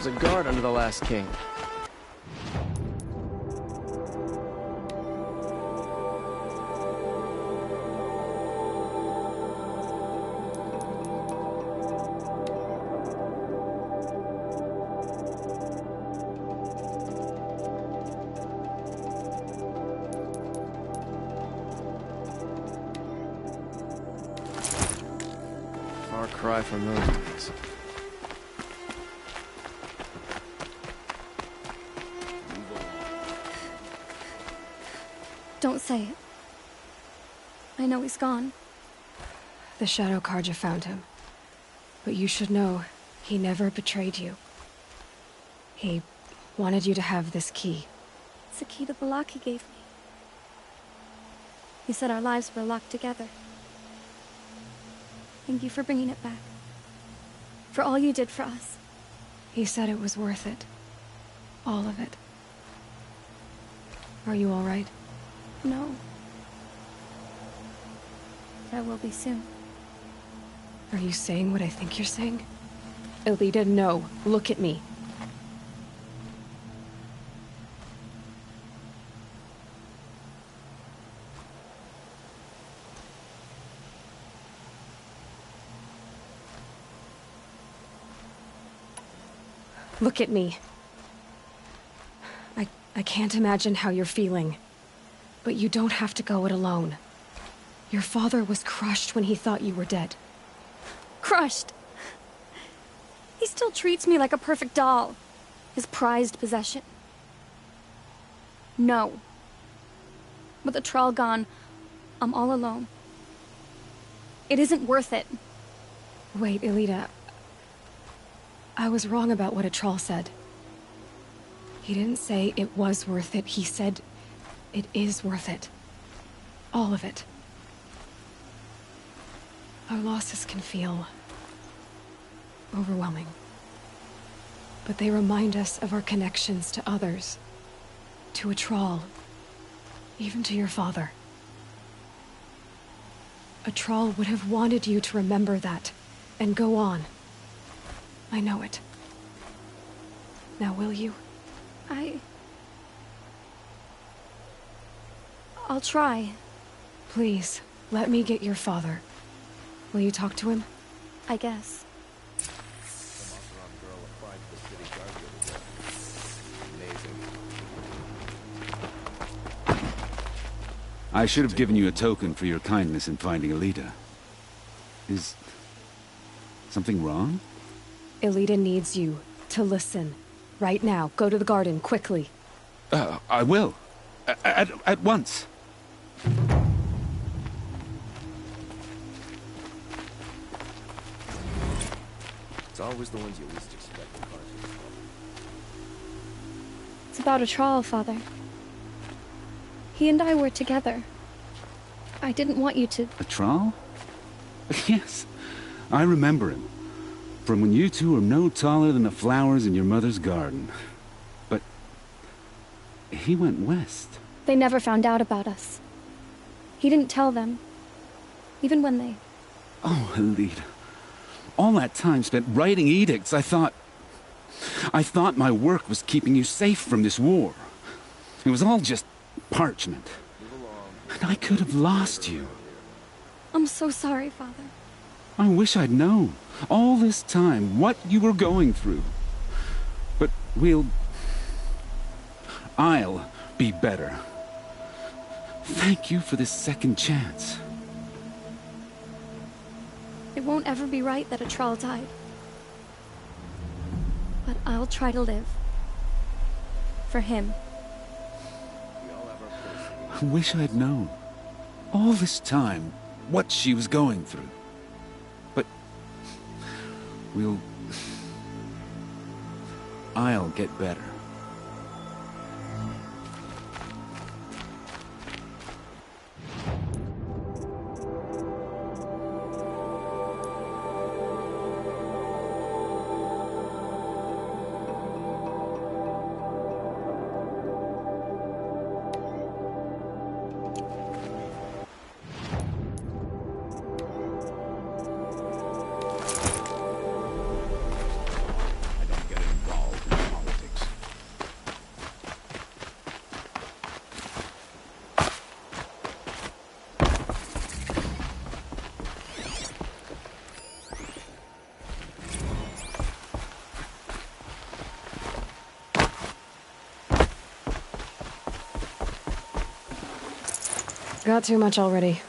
There's a guard under the last king. Far cry from those days. Don't say it. I know he's gone. The Shadow Carja found him. But you should know, he never betrayed you. He wanted you to have this key. It's a key to the lock he gave me. He said our lives were locked together. Thank you for bringing it back. For all you did for us. He said it was worth it. All of it. Are you all right? No. But I will be soon. Are you saying what I think you're saying? Elita, no. Look at me. Look at me. I can't imagine how you're feeling. But you don't have to go it alone. Your father was crushed when he thought you were dead. Crushed? He still treats me like a perfect doll. His prized possession. No. With the Troll gone, I'm all alone. It isn't worth it. Wait, Elita. I was wrong about what a Troll said. He didn't say it was worth it. He said it is worth it. All of it. Our losses can feel overwhelming. But they remind us of our connections to others. To a Troll. Even to your father. A Troll would have wanted you to remember that, and go on. I know it. Now will you? I'll try. Please, let me get your father. Will you talk to him? I guess. I should have given you a token for your kindness in finding Elita. Is something wrong? Elita needs you to listen. Right now. Go to the garden, quickly. I will. At once. It's always the ones you least expect. It's about a Troll, Father. He and I were together. I didn't want you to... A Troll? Yes, I remember him. From when you two were no taller than the flowers in your mother's garden. But... he went west. They never found out about us. He didn't tell them. Even when they... Oh, Elita. All that time spent writing edicts, I thought my work was keeping you safe from this war. It was all just parchment. And I could have lost you. I'm so sorry, Father. I wish I'd known, all this time, what you were going through. But I'll be better. Thank you for this second chance. It won't ever be right that a Troll died. But I'll try to live. For him. I wish I'd known, all this time, what she was going through. But... I'll get better. Got too much already.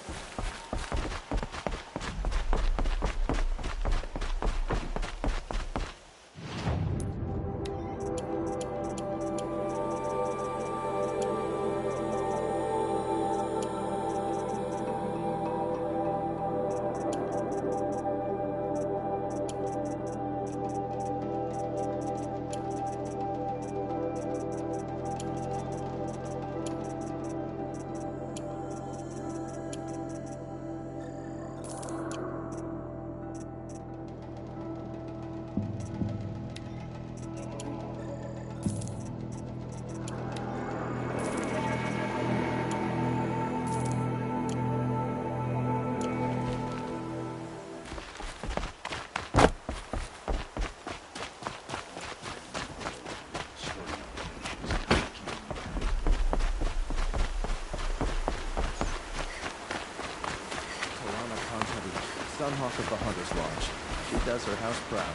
Sunhawk of the Hunter's Lodge. She does her house proud.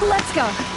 Let's go.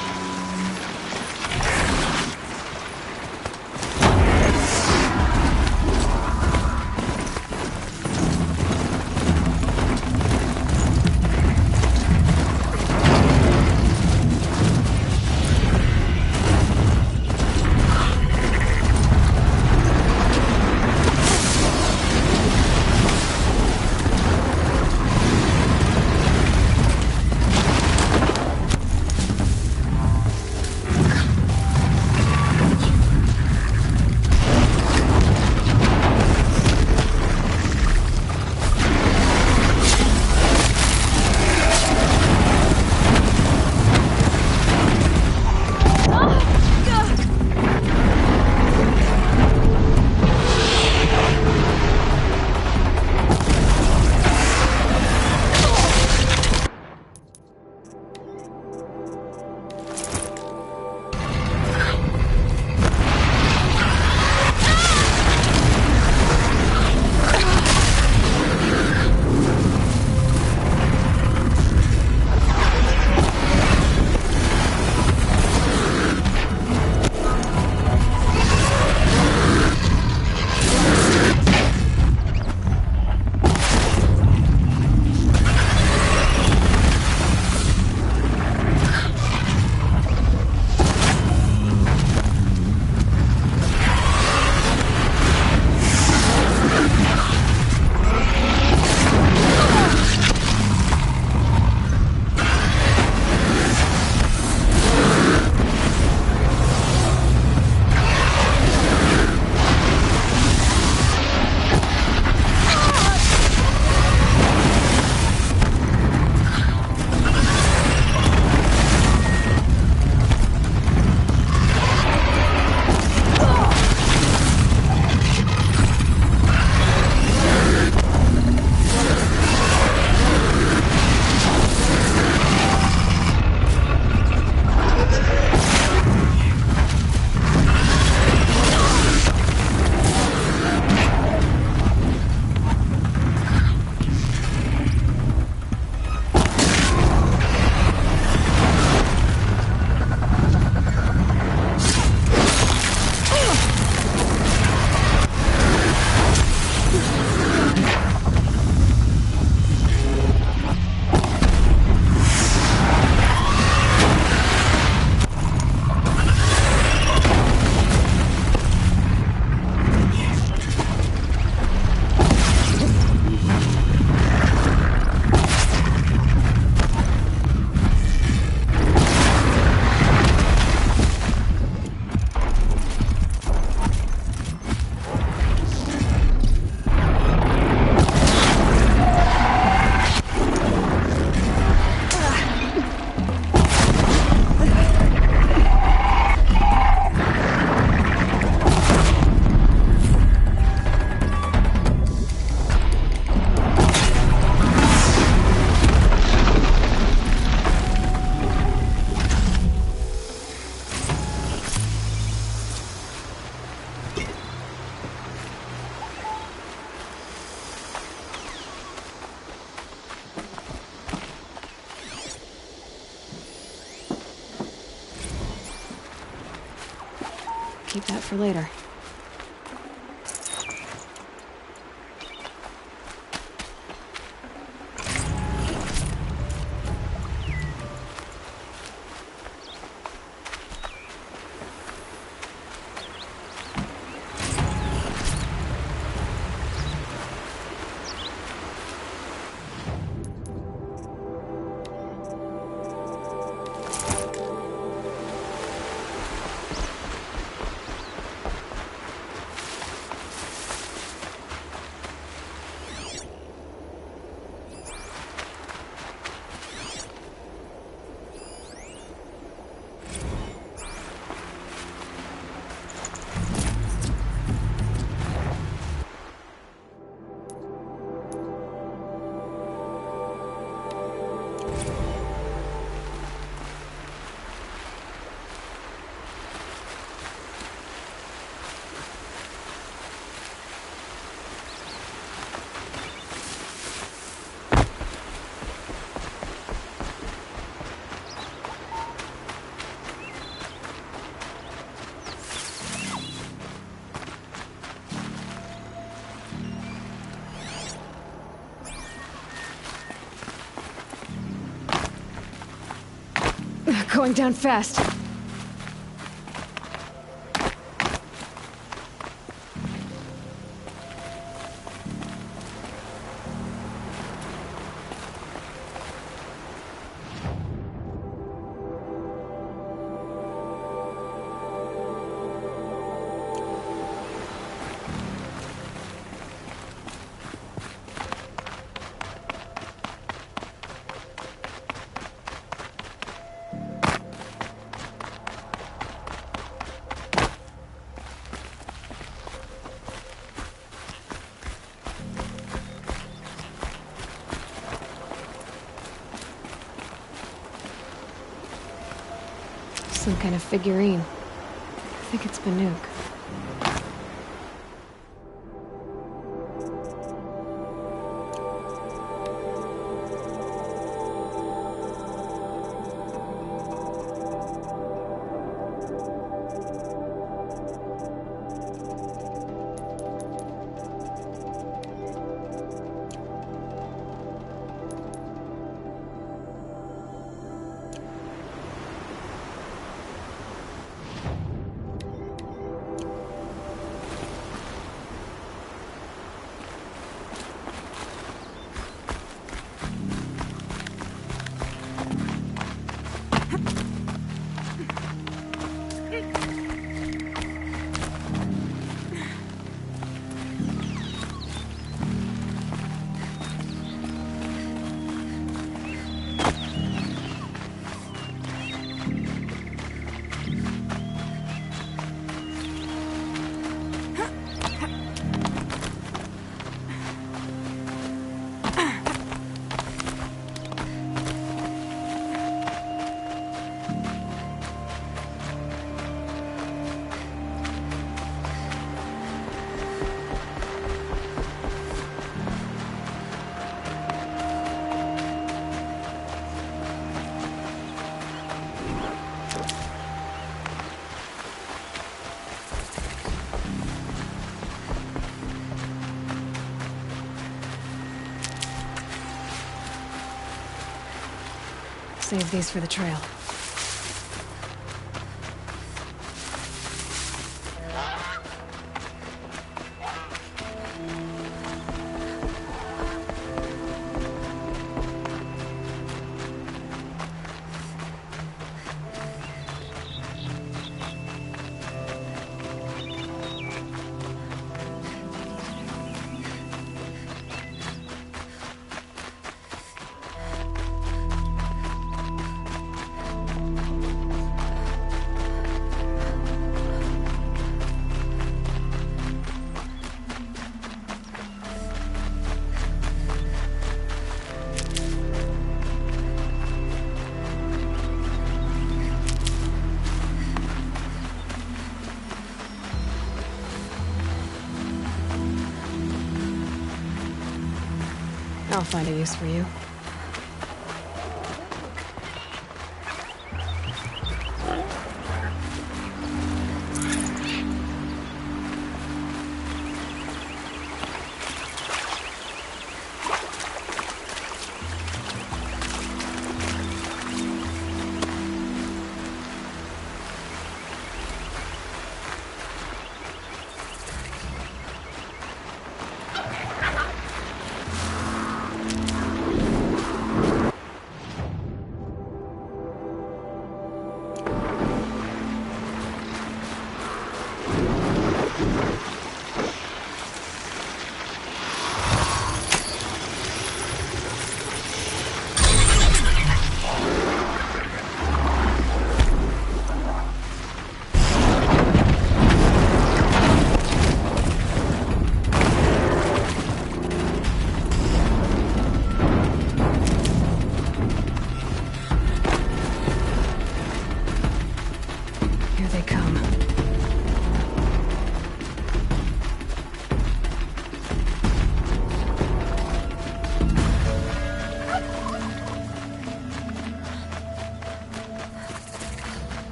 Keep that for later. Going down fast. Some kind of figurine. I think it's Banuk. Save these for the trail. I'll find a use for you.